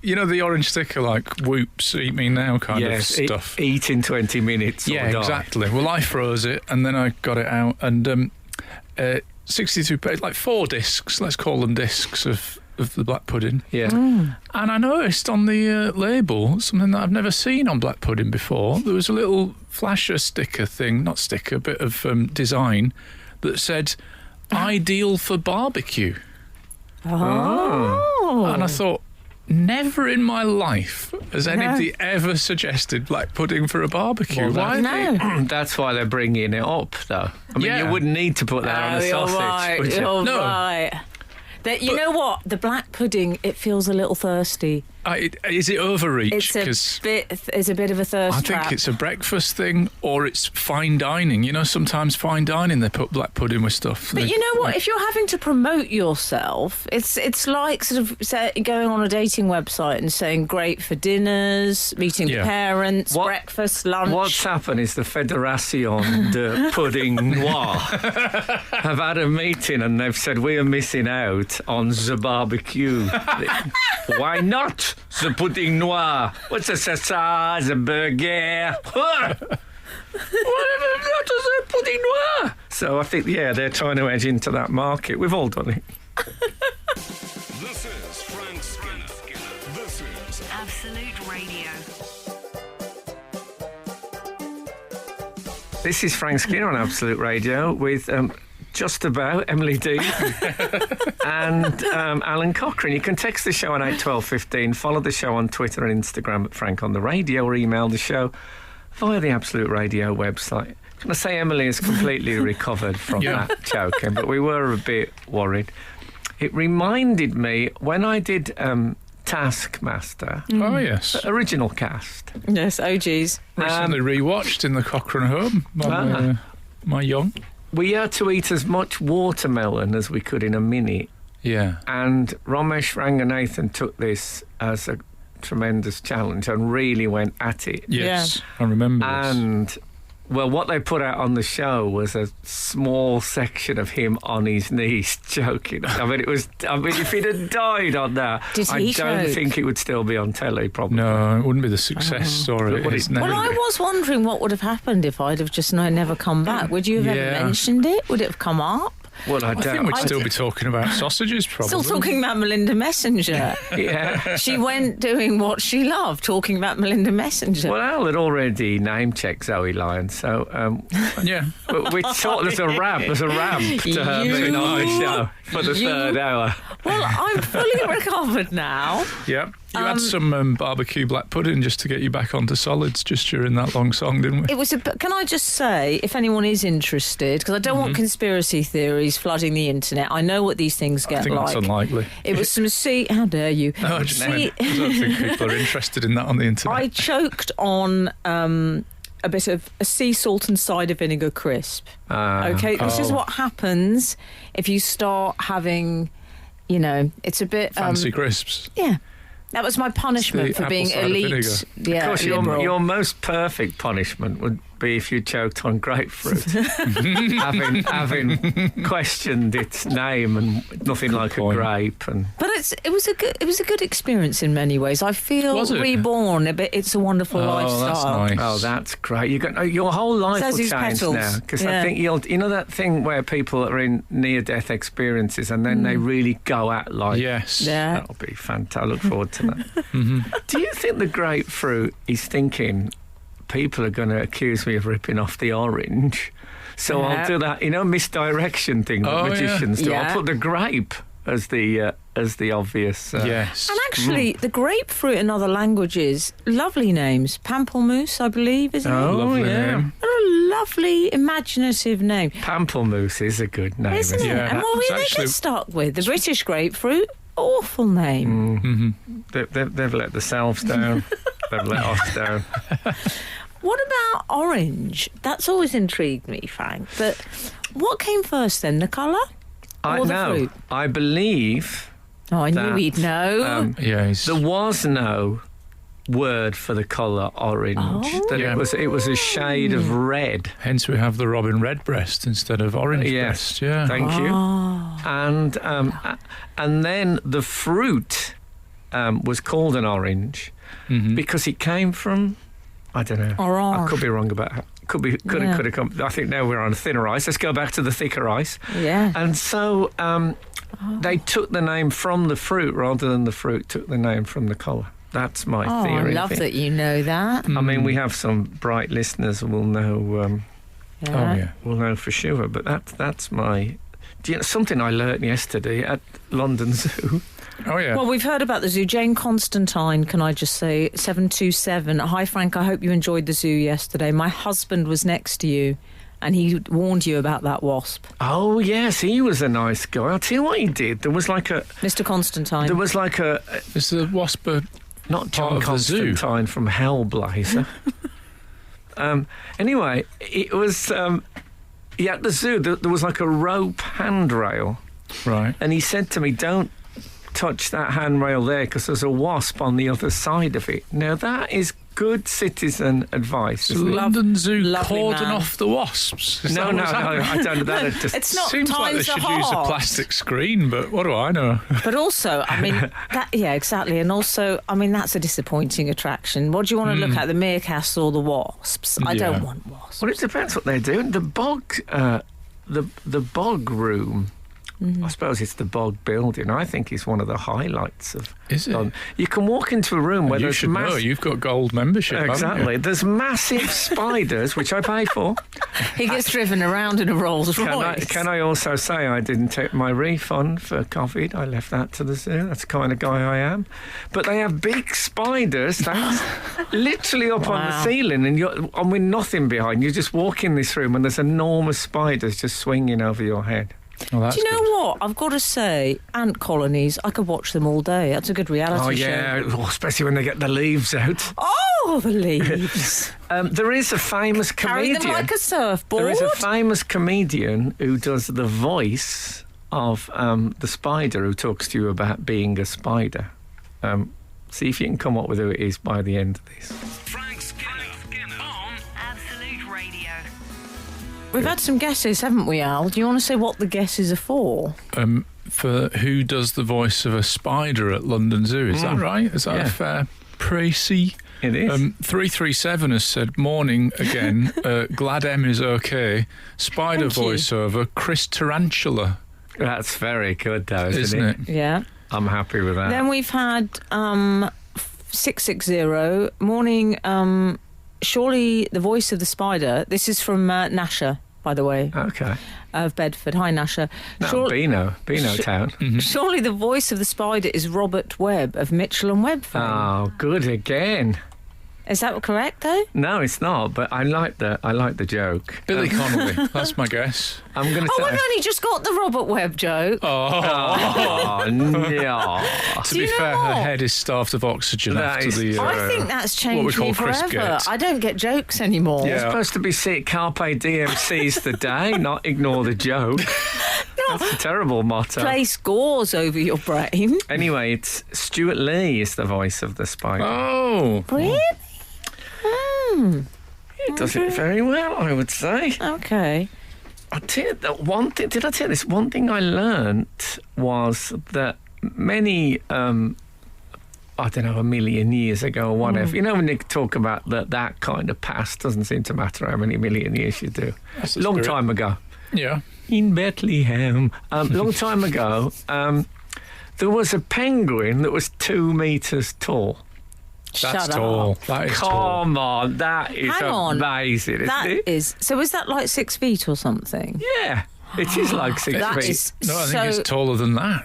you know the orange sticker, like whoops, eat me now kind of stuff. Eat in 20 minutes. Yeah, or die. exactly. Well, I froze it and then I got it out and 62 pence, like 4 discs, let's call them discs of the black pudding. Yeah. And I noticed on the label something that I've never seen on black pudding before. There was a little flasher sticker thing, not sticker, bit of design that said ideal for barbecue. Oh. And I thought, never in my life has anybody ever suggested black pudding for a barbecue. Well, Why? No. That's why they're bringing it up, though. I mean, Yeah. you wouldn't need to put that on a You're sausage, right. would you? You're No. right. You know what? The black pudding, it feels a little thirsty. Is it overreach? It's a bit of a thirst I think trap. it's a breakfast thing or it's fine dining. Sometimes fine dining they put black pudding with stuff. But you know what? If you're having to promote yourself, it's like sort of going on a dating website and saying great for dinners, meeting the parents, breakfast, lunch. What's happened is the Fédération de Pudding Noir have had a meeting and they've said we are missing out on the barbecue. Why not the pudding noir? What's the salsa, the burger? What? Not the pudding noir. So I think, they're trying to edge into that market. We've all done it. This is Frank Skinner. This is Absolute Radio. This is Frank Skinner on Absolute Radio with just about Emily Dean and Alan Cochrane. You can text the show on 81215, follow the show on Twitter and Instagram at Frank on the Radio, or email the show via the Absolute Radio website. Can I say Emily is completely recovered from that choking, but we were a bit worried. It reminded me when I did Taskmaster. Oh, yes. Original cast. Yes, OGs. Recently rewatched in the Cochrane home. My young. We had to eat as much watermelon as we could in a minute. Yeah. And Ramesh Ranganathan took this as a tremendous challenge and really went at it. Yes, I remember this. And, well, what they put out on the show was a small section of him on his knees joking. If he'd have died on that, I don't think it would still be on telly, probably. No, it wouldn't be the success story it is now. Well, I was wondering what would have happened if I'd have just never come back. Would you have ever mentioned it? Would it have come up? Well, I think we'd still be talking about sausages, probably. Still talking about Melinda Messenger. Yeah. She went doing what she loved, talking about Melinda Messenger. Well, Al had already name-checked Zoe Lyon, so yeah, we thought there's a ramp to her being on the show for the third hour. Well, I'm fully recovered now. Yeah. You had some barbecue black pudding just to get you back onto solids just during that long song, didn't we? It was can I just say, if anyone is interested, because I don't want conspiracy theories flooding the internet. I know what these things get like. I think that's unlikely. It was some how dare you? No, I don't think people are interested in that on the internet. I choked on a bit of a sea salt and cider vinegar crisp. Okay, this is what happens if you start having, it's a bit fancy crisps. Yeah. That was my punishment for being elite. Yeah, of course, your most perfect punishment would be if you choked on grapefruit, having questioned its name and nothing like a grape. But it was a good experience in many ways. I feel reborn. It's a Wonderful Lifestyle. That's nice. Oh, that's great. Your whole life will change now, because I think that thing where people are in near-death experiences and then they really go at life. Yes, that'll be fantastic. I look forward to that. Do you think the grapefruit is thinking, people are going to accuse me of ripping off the orange. So I'll do that, misdirection thing that magicians do. Yeah. I'll put the grape as the obvious. Yes. And actually, the grapefruit in other languages, lovely names. Pamplemousse, I believe, isn't it? Lovely yeah. name. What a lovely, imaginative name. Pamplemousse is a good name. Isn't it? Yeah. And what will they get stuck with? The British grapefruit? Awful name. They've let themselves down. They've let us down. What about orange? That's always intrigued me, Frank. But what came first then, the colour or the fruit? I believe Oh, I knew that, he'd know. there was no word for the colour orange. That it was a shade of red. Hence we have the robin redbreast instead of orange breast. Yeah. Thank you. And then the fruit was called an orange because it came from, I don't know. Orange. I could be wrong about that. Could have come. I think now we're on thinner ice. Let's go back to the thicker ice. Yeah. And so they took the name from the fruit rather than the fruit took the name from the colour. That's my theory. I love that you know that. I mean, we have some bright listeners who will know. Will know for sure. But that's my. Do you know something I learnt yesterday at London Zoo? Oh, yeah. Well, we've heard about the zoo. Jane Constantine, can I just say, 727. Hi, Frank, I hope you enjoyed the zoo yesterday. My husband was next to you and he warned you about that wasp. Oh, yes, he was a nice guy. I'll tell you what he did. There was like a... Mr. Constantine. There was like a... Is the wasp not John Constantine from Hellblazer. Anyway, it was... at the zoo, there was like a rope handrail. Right. And he said to me, don't touch that handrail there because there's a wasp on the other side of it. Now, that is good citizen advice. So London Zoo lovely cordon man. off the wasps? No, I don't know that. Just It's not seems like they times should are use a hard. plastic screen, but what do I know? But also, I mean, exactly. And also, I mean, that's a disappointing attraction. What do you want to look at, the meerkats or the wasps? I don't want wasps. Well, it depends what they're doing. The bog, the bog room. I suppose it's the bog building. I think it's one of the highlights of. Is it? You can walk into a room where You there's should know. You've got gold membership. haven't Exactly. you? There's massive spiders, which I pay for. He gets driven around in a Rolls Royce. Can I also say I didn't take my refund for COVID? I left that to the zoo. That's the kind of guy I am. But they have big spiders that's literally up on the ceiling, and I'm with nothing behind. You just walk in this room and there's enormous spiders just swinging over your head. Well, that's Do you know good. what? I've got to say, ant colonies, I could watch them all day. That's a good reality show. Especially when they get the leaves out. Oh, the leaves. There is a famous Carry comedian. them like a surfboard. There is a famous comedian who does the voice of the spider who talks to you about being a spider. See if you can come up with who it is by the end of this. Frank Skinner on Absolute Radio. We've had some guesses, haven't we, Al? Do you want to say what the guesses are for? For who does the voice of a spider at London Zoo? Is that right? Is that a fair précis? It is. 337 has said, morning again, glad M is okay. Spider Thank you. voiceover, Chris Tarantula. That's very good, though, isn't it? Yeah. I'm happy with that. Then we've had 660, morning, surely the voice of the spider. This is from Nasha, by the way, Okay. of Bedford. Hi, Nasha. No, Beano Town. Surely the voice of the spider is Robert Webb of Mitchell and Webb fame. Oh, good again. Is that correct, though? No, it's not. But I like the joke. Billy Connolly, that's my guess. I'm going to Oh, say. I've only just got the Robert Webb joke. Oh no! To Do be you know fair, her what? head is starved of oxygen That after is the. I think that's what we changed call me crisp forever. gate. I don't get jokes anymore. Yeah. It's supposed to be Carpe Diem, seize the day, not ignore the joke. That's a terrible motto. Place scores over your brain. Anyway, it's Stuart Lee is the voice of the spider. Oh, Really? He does it very well, I would say. Okay. I tell you that one thing. Did I tell you this? One thing I learnt was that many, I don't know, a million years ago or whatever. You know, when they talk about that kind of past, doesn't seem to matter how many million years you do. That's the Long spirit. time ago. yeah. In Bethlehem. Long time ago, there was a penguin that was 2 meters tall. That's Shut tall. up. That is tall. Come on, that is Hang on. amazing, isn't That it? is. So is that like 6 feet or something? Yeah, it is like 6 That feet. is No, I so. think it's taller than that.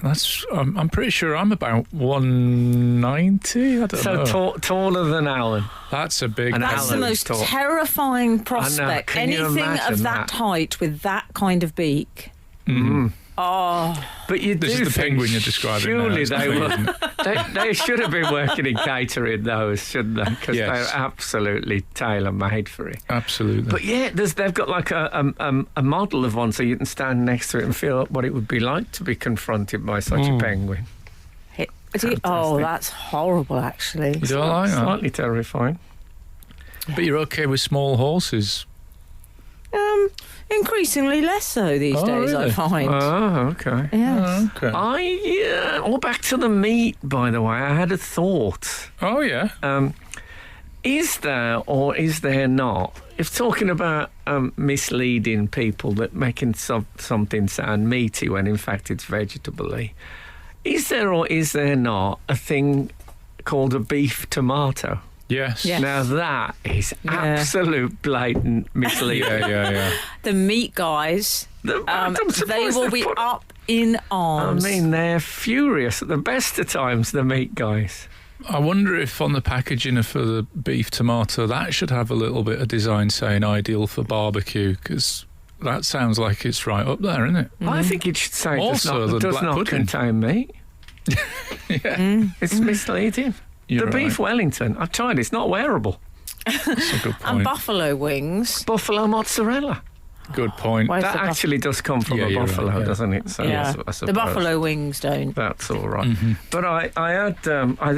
I'm pretty sure I'm about 190. I don't know. Taller than Alan. That's a big. And That's the Alan most is tall. terrifying prospect. Can you Anything imagine of that that? height with that kind of beak. Oh, But you This do is the think penguin you're describing surely now, isn't they it? were. They should have been working in catering, those, shouldn't they? Because Yes. they're absolutely tailor-made for it. Absolutely. But yeah, they've got like a model of one, so you can stand next to it and feel what it would be like to be confronted by such a penguin. oh, that's horrible. Actually, you don't like that? Slightly terrifying. But you're okay with small horses. increasingly less so these Oh, days. I really? find. Oh, okay. Yes. Okay. Well, back to the meat, by the way. I had a thought. Oh yeah. Is there or is there not? If talking about misleading people, that making something sound meaty when in fact it's vegetable-y, is there or is there not a thing called a beef tomato? Yes. Yeah. Now that is Yeah. absolute blatant misleading. Yeah. The meat guys, I'm they surprised will they've be put- up in I arms. mean, they're furious at the best of times, the meat guys. I wonder if on the packaging for the beef tomato that should have a little bit of design saying ideal for barbecue, because that sounds like it's right up there, isn't it? I think it should say Also, the does black not pudding. contain meat. It's misleading. You're the beef right. Wellington, I've tried, it's not wearable. That's a good and point. buffalo wings. Buffalo mozzarella. Good point. Where's That the actually does come from Yeah, a you're right, buffalo, yeah. doesn't it? So Yeah, I the suppose buffalo wings don't. that's all right. But I had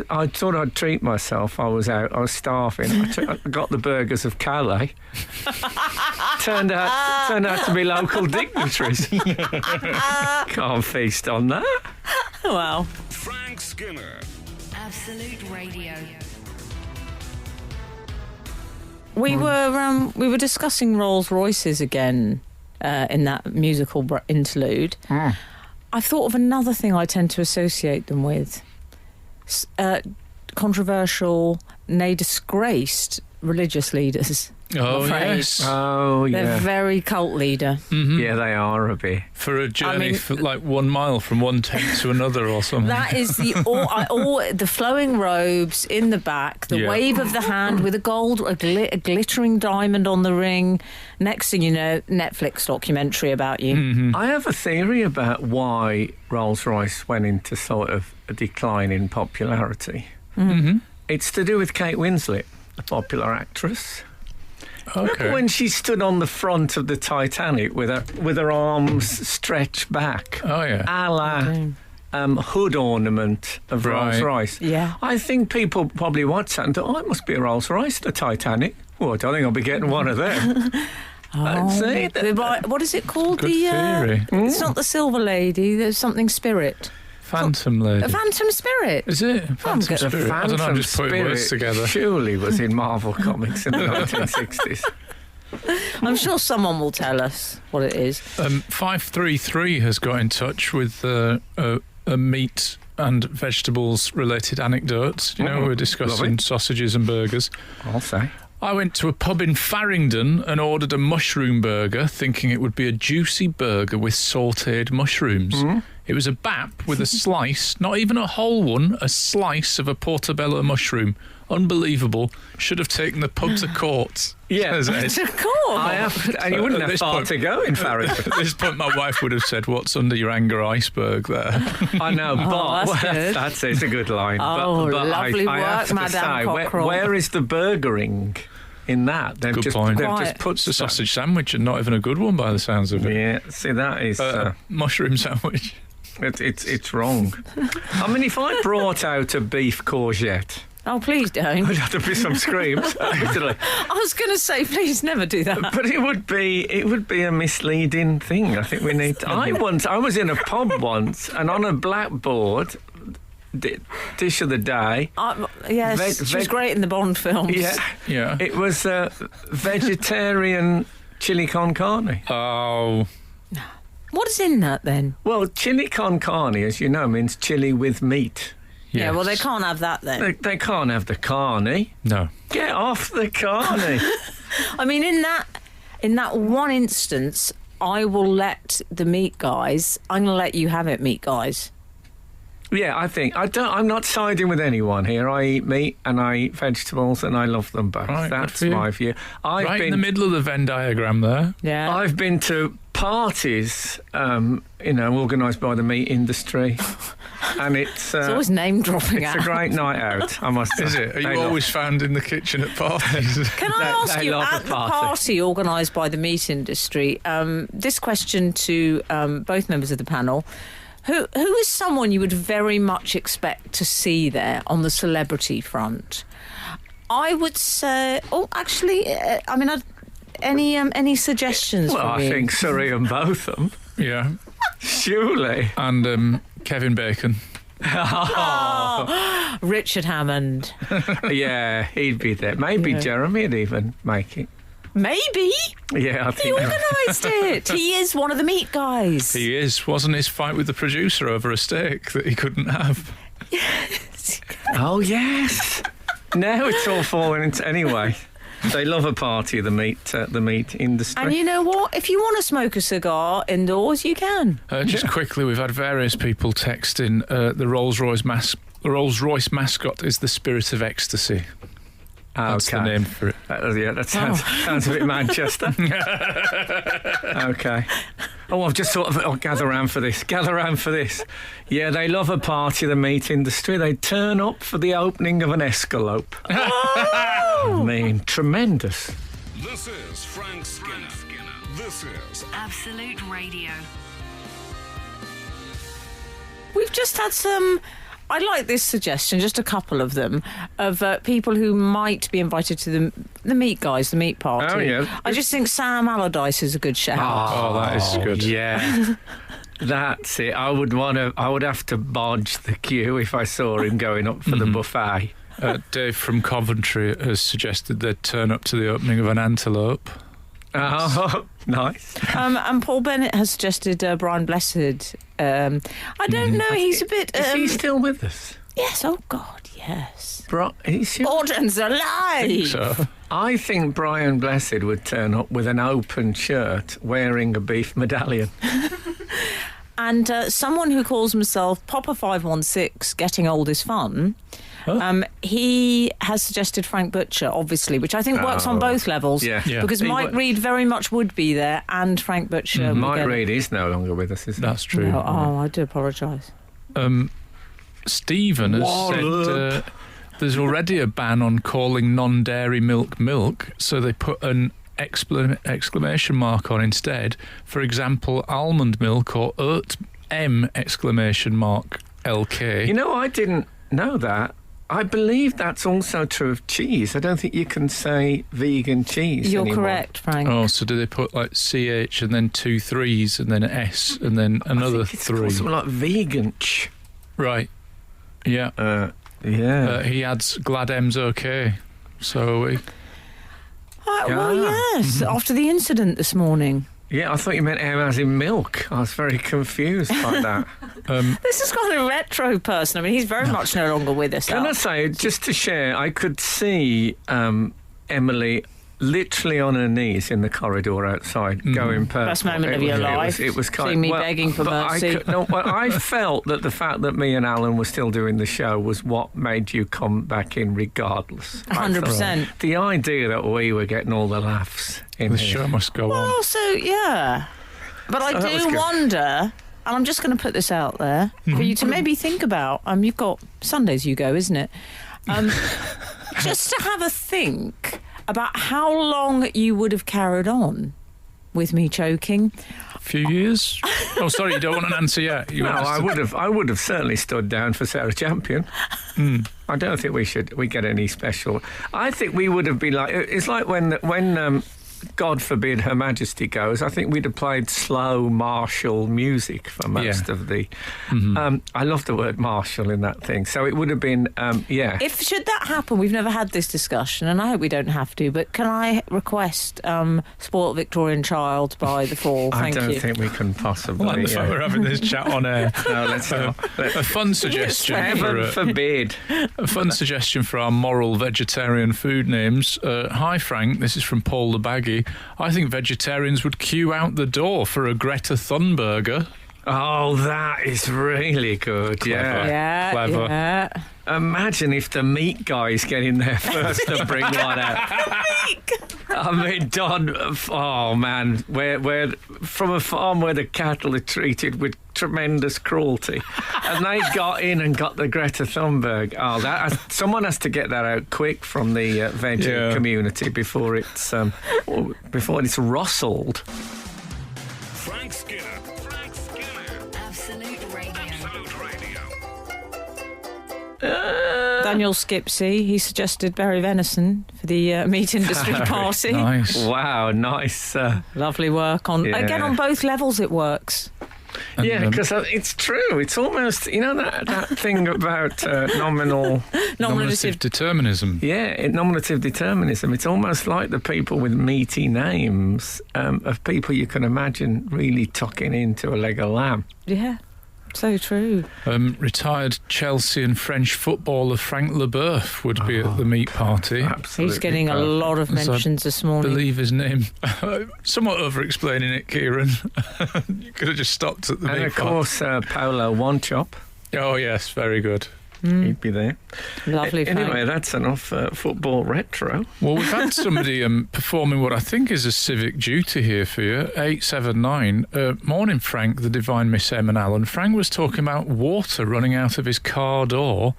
I thought I'd treat myself. I was starving. I got the burgers of Calais. turned out to be local dignitaries. Can't feast on that. Well, Frank Skinner. Absolute Radio. we were discussing Rolls Royces again in that musical interlude. I thought of another thing I tend to associate them with: controversial, nay, disgraced religious leaders. Oh afraid. yes. Oh They're yeah, very cult leader. yeah, they are a bit. For a journey mean- for like 1 mile from one tent to another or something. That is the flowing robes in the back, the Yeah. wave of the hand with a glittering diamond on the ring. Next thing you know, Netflix documentary about you. I have a theory about why Rolls Royce went into sort of a decline in popularity. It's to do with Kate Winslet, a popular actress. Remember Okay. when she stood on the front of the Titanic with her arms stretched back, Oh yeah. a la hood ornament of Right. Rolls Royce? Yeah. I think people probably watched that and thought, oh, it must be a Rolls Royce, the Titanic. Well, I don't think I'll be getting one of them. See, What is it called? Good theory. It's not the Silver Lady. There's something Spirit. Phantom Lady. A Phantom Spirit. Is it? Phantom good. the Spirit. I don't know, I'm just putting words together. surely was in Marvel Comics in the 1960s. I'm sure someone will tell us what it is. 533 has got in touch with a meat and vegetables related anecdotes. You know, we're discussing lovely. sausages and burgers. I'll say. I went to a pub in Farringdon and ordered a mushroom burger, thinking it would be a juicy burger with sautéed mushrooms. It was a bap with a slice, not even a whole one, a slice of a portobello mushroom. Unbelievable. Should have taken the pub to court. Yeah. As it is. Of course. I have, and you wouldn't At have this far point- to go in Farringdon. At this point, my wife would have said, "What's under your anger iceberg there?" I know, but that's good. that's a good line. Oh, but lovely I work, have to Madame say, Cockerell. where is the burgering in that? They've Good just point. they've Right. just put It's a sausage sandwich and not even a good one by the sounds of it. Yeah, see that is Mushroom sandwich. it's wrong. I mean, if I brought out a beef courgette, Oh, please don't. there'd have to be some screams, actually. I was going to say, please never do that. But it would be a misleading thing. I think we need. I was in a pub once, and on a blackboard, dish of the day. Yes, she was great in the Bond films. Yeah. It was vegetarian chili con carne. Oh, What is in that then? Well, chili con carne, as you know, means chili with meat. Yes. Yeah, well, they can't have that then. They can't have the carny. No. Get off the carny. I mean, in that one instance, I will let the meat guys. I'm going to let you have it, meat guys. Yeah, I'm not siding with anyone here. I eat meat and I eat vegetables and I love them both. Right, that's my view. In the middle of the Venn diagram there. Yeah. I've been to parties, organised by the meat industry, and it's always name dropping. It's a great night out, I must say. Is it? Are you always found in the kitchen at parties? Can I ask you, at the party organised by the meat industry, this question to both members of the panel: Who is someone you would very much expect to see there on the celebrity front? I would say. Oh, actually, any suggestions? Well, for me? I think Surrey and Botham. Yeah. Surely. And Kevin Bacon. Richard Hammond. Yeah, he'd be there. Maybe Jeremy would even make it. Maybe. Yeah, I He think. organised it. He is one of the meat guys. He is. Wasn't his fight with the producer over a steak that he couldn't have? Oh, yes. Now it's all falling into... Anyway, they love a party, the meat industry. And you know what? If you want to smoke a cigar indoors, you can. Just quickly, we've had various people text in the Rolls Royce mascot is the Spirit of Ecstasy. That's the name for it. That sounds a bit Manchester. Okay. Oh, I've just thought of gather round for this. Yeah, they love a party, the meat industry. They turn up for the opening of an escalope. I mean, tremendous. This is Frank Skinner. This is Absolute Radio. We've just had some... I like this suggestion, just a couple of them, of people who might be invited to the meat guys, the meat party. Oh, yeah. I just think Sam Allardyce is a good shout. Oh, that is good. Yeah. That's it. I would have to bodge the queue if I saw him going up for the buffet. Dave from Coventry has suggested they'd turn up to the opening of an antelope. Oh, nice. And Paul Bennett has suggested Brian Blessed. I don't know, he's a bit... Is he still with us? Yes, oh God, yes. Gordon's alive! So. I think Brian Blessed would turn up with an open shirt wearing a beef medallion. And someone who calls himself Popper516, Getting Old is Fun... Huh? He has suggested Frank Butcher, obviously, which I think works on both levels. Yeah. Because Mike Reid very much would be there, and Frank Butcher. Mike Reid is no longer with us, is he? That's true. No, I do apologise. Stephen has said there's already a ban on calling non-dairy milk, so they put an exclamation mark on instead. For example, almond milk or oat M exclamation mark LK. You know, I didn't know that. I believe that's also true of cheese. I don't think you can say vegan cheese You're anymore. correct, Frank. Oh, so do they put like CH and then 2 3s and then an S and then another I think it's 3? called something like vegan-ch. Right. Yeah. Yeah. He adds glad M's okay. So we... Well, yes, after the incident this morning. Yeah, I thought you meant M as in milk. I was very confused by that. This is quite a retro person. I mean, he's very much no longer with us. Can I say, just to share, I could see Emily literally on her knees in the corridor outside, going purple. Best moment of your life. It was kind seeing me begging for mercy. I felt that the fact that me and Alan were still doing the show was what made you come back in regardless. 100%. The idea that we were getting all the laughs in The here. show must go on. Also, yeah. But I that was do good. wonder, and I'm just going to put this out there for you to maybe think about. You've got Sundays you go, isn't it? Just to have a think about how long you would have carried on with me choking. A few years? Oh, sorry, you don't want an answer yet. No, I would have certainly stood down for Sarah Champion. I don't think we get any special. I think we would have been like, it's like when God forbid, Her Majesty goes, I think we'd have played slow martial music for most of the... I love the word martial in that thing. So it would have been, If should that happen, we've never had this discussion, and I hope we don't have to, but can I request Spoilt Victorian Child by The Fall? I don't think we can possibly... Well, the fact we're having this chat on air. No, let's not. A fun suggestion. Heaven forbid. A fun suggestion for our moral vegetarian food names. Hi, Frank. This is from Paul the Baggy. I think vegetarians would queue out the door for a Greta Thunberger. Oh, that is really good. Clever. Yeah, Clever. yeah. Imagine if the meat guys get in there first to bring one out. I mean, Don, oh man, where from a farm where the cattle are treated with tremendous cruelty, and they got in and got the Greta Thunberg. Oh, someone has to get that out quick from the veggie community before it's rustled. Frank Skinner. Absolute Radio. Absolute Radio. Daniel Skipsey, he suggested berry venison for the meat industry party. Nice. Wow, nice. Lovely work on again on both levels. It works. Yeah, because it's true. It's almost, that thing about nominative determinism. Yeah, nominative determinism. It's almost like the people with meaty names of people you can imagine really tucking into a leg of lamb. Yeah, so true. Retired Chelsea and French footballer Frank Leboeuf would be at the meat party. Absolutely. He's getting a lot of mentions this morning. I believe his name. Somewhat over-explaining it, Kieran. You could have just stopped at the and meat of party. course, Paolo One-Chop. Oh, yes, very good. He'd be there. Lovely. Anyway, that's enough football retro. Well, we've had somebody performing what I think is a civic duty here for you. 879. Morning, Frank, the Divine Miss Em and Alan. Frank was talking about water running out of his car door.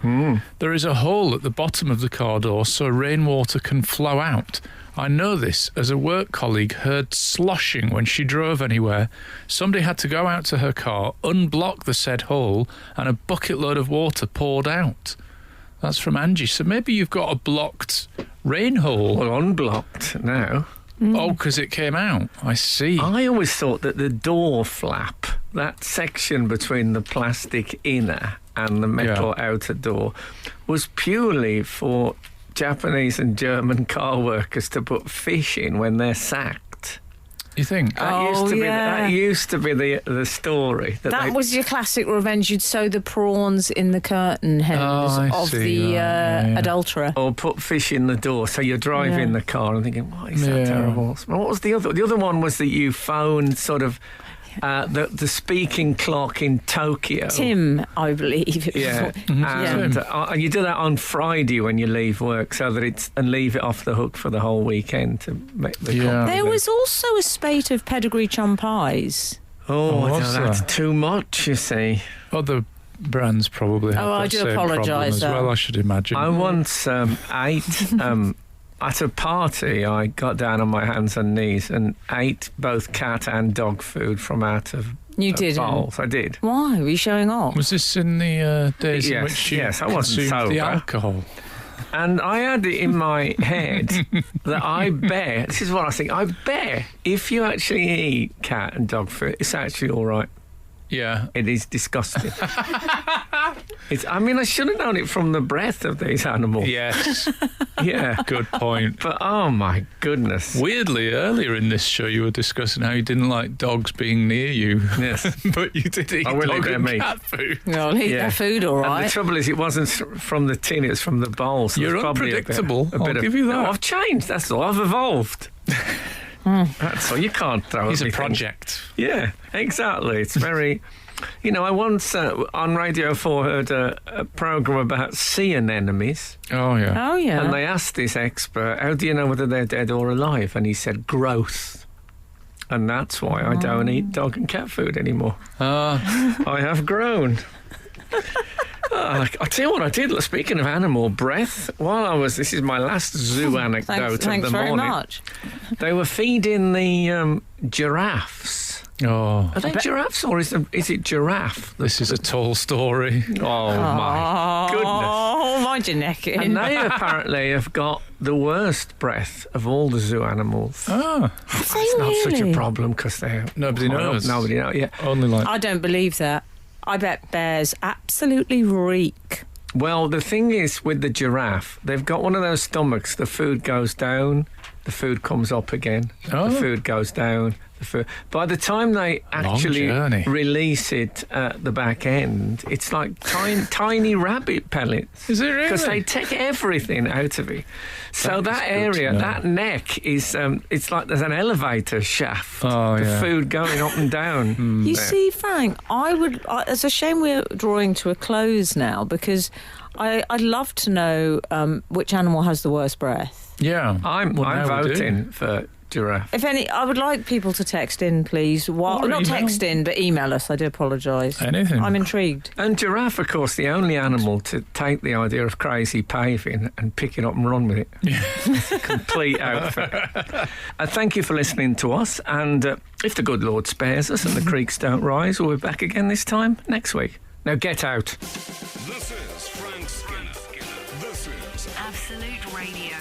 There is a hole at the bottom of the car door so rainwater can flow out. I know this as a work colleague heard sloshing when she drove anywhere. Somebody had to go out to her car, unblock the said hole, and a bucket load of water poured out. That's from Angie. So maybe you've got a blocked rain hole. Well, unblocked now. Oh, because it came out. I see. I always thought that the door flap, that section between the plastic inner and the metal outer door, was purely for Japanese and German car workers to put fish in when they're sacked. You think? That used to be the story. That was your classic revenge. You'd sew the prawns in the curtain hems of the adulterer. Or put fish in the door. So you're driving the car and thinking, why is that terrible? What was the other? The other one was that you phoned sort of the speaking clock in Tokyo. Tim, I believe. Yeah. And you do that on Friday when you leave work, so that and leave it off the hook for the whole weekend to make the compliment. There was also a spate of pedigree chum pies. That's too much, you see. Other brands probably have I that do same apologise, problem as well, I should imagine. I once ate... at a party, I got down on my hands and knees and ate both cat and dog food from out of bowls. I did. Why? Were you showing off? Was this in the days in which you I wasn't consumed sober. the alcohol? And I had it in my head that I bet, this is what I think, I bet if you actually eat cat and dog food, it's actually all right. Yeah. It is disgusting. I should have known it from the breath of these animals. Yes. Yeah. Good point. But, oh, my goodness. Weirdly, earlier in this show, you were discussing how you didn't like dogs being near you. Yes. But you did eat will dog eat and their meat. cat food. I'll eat their food, all right. And the trouble is, it wasn't from the tin, it's from the bowl. So You're unpredictable. I'll give you that. I've changed, that's all. I've evolved. That's all. You can't throw It's everything. a project. Yeah, exactly. It's very... I once on Radio 4 heard a programme about sea anemones. Oh, yeah. Oh, yeah. And they asked this expert, how do you know whether they're dead or alive? And he said, growth. And that's why I don't eat dog and cat food anymore. I have grown. I'll tell you what I did. Speaking of animal breath, this is my last zoo anecdote of the morning. Thanks very much. They were feeding the giraffes. Oh. Are they giraffes or is it giraffe? This is a tall story. Oh, my goodness. Oh, my imagine necking. And they apparently have got the worst breath of all the zoo animals. Oh. It's not such a problem because Nobody knows. Nobody knows, yeah. Only like... I don't believe that. I bet bears absolutely reek. Well, the thing is with the giraffe, they've got one of those stomachs. The food goes down, the food comes up again. Oh. The food goes down. By the time they actually release it at the back end, it's like tiny rabbit pellets. Is it really? Because they take everything out of it. So that area, that neck is, it's like there's an elevator shaft. Oh, the food going up and down. You see, Frank, it's a shame we're drawing to a close now because I'd love to know which animal has the worst breath. Yeah. I'm voting for giraffe. If any, I would like people to text in, please. Not text in, but email us. I do apologise. Anything. I'm intrigued. And giraffe, of course, the only animal to take the idea of crazy paving and pick it up and run with it. Yeah. Complete outfit. Thank you for listening to us. And if the good Lord spares us and the creeks don't rise, we'll be back again this time next week. Now get out. This is Frank Skinner. This is Absolute Radio.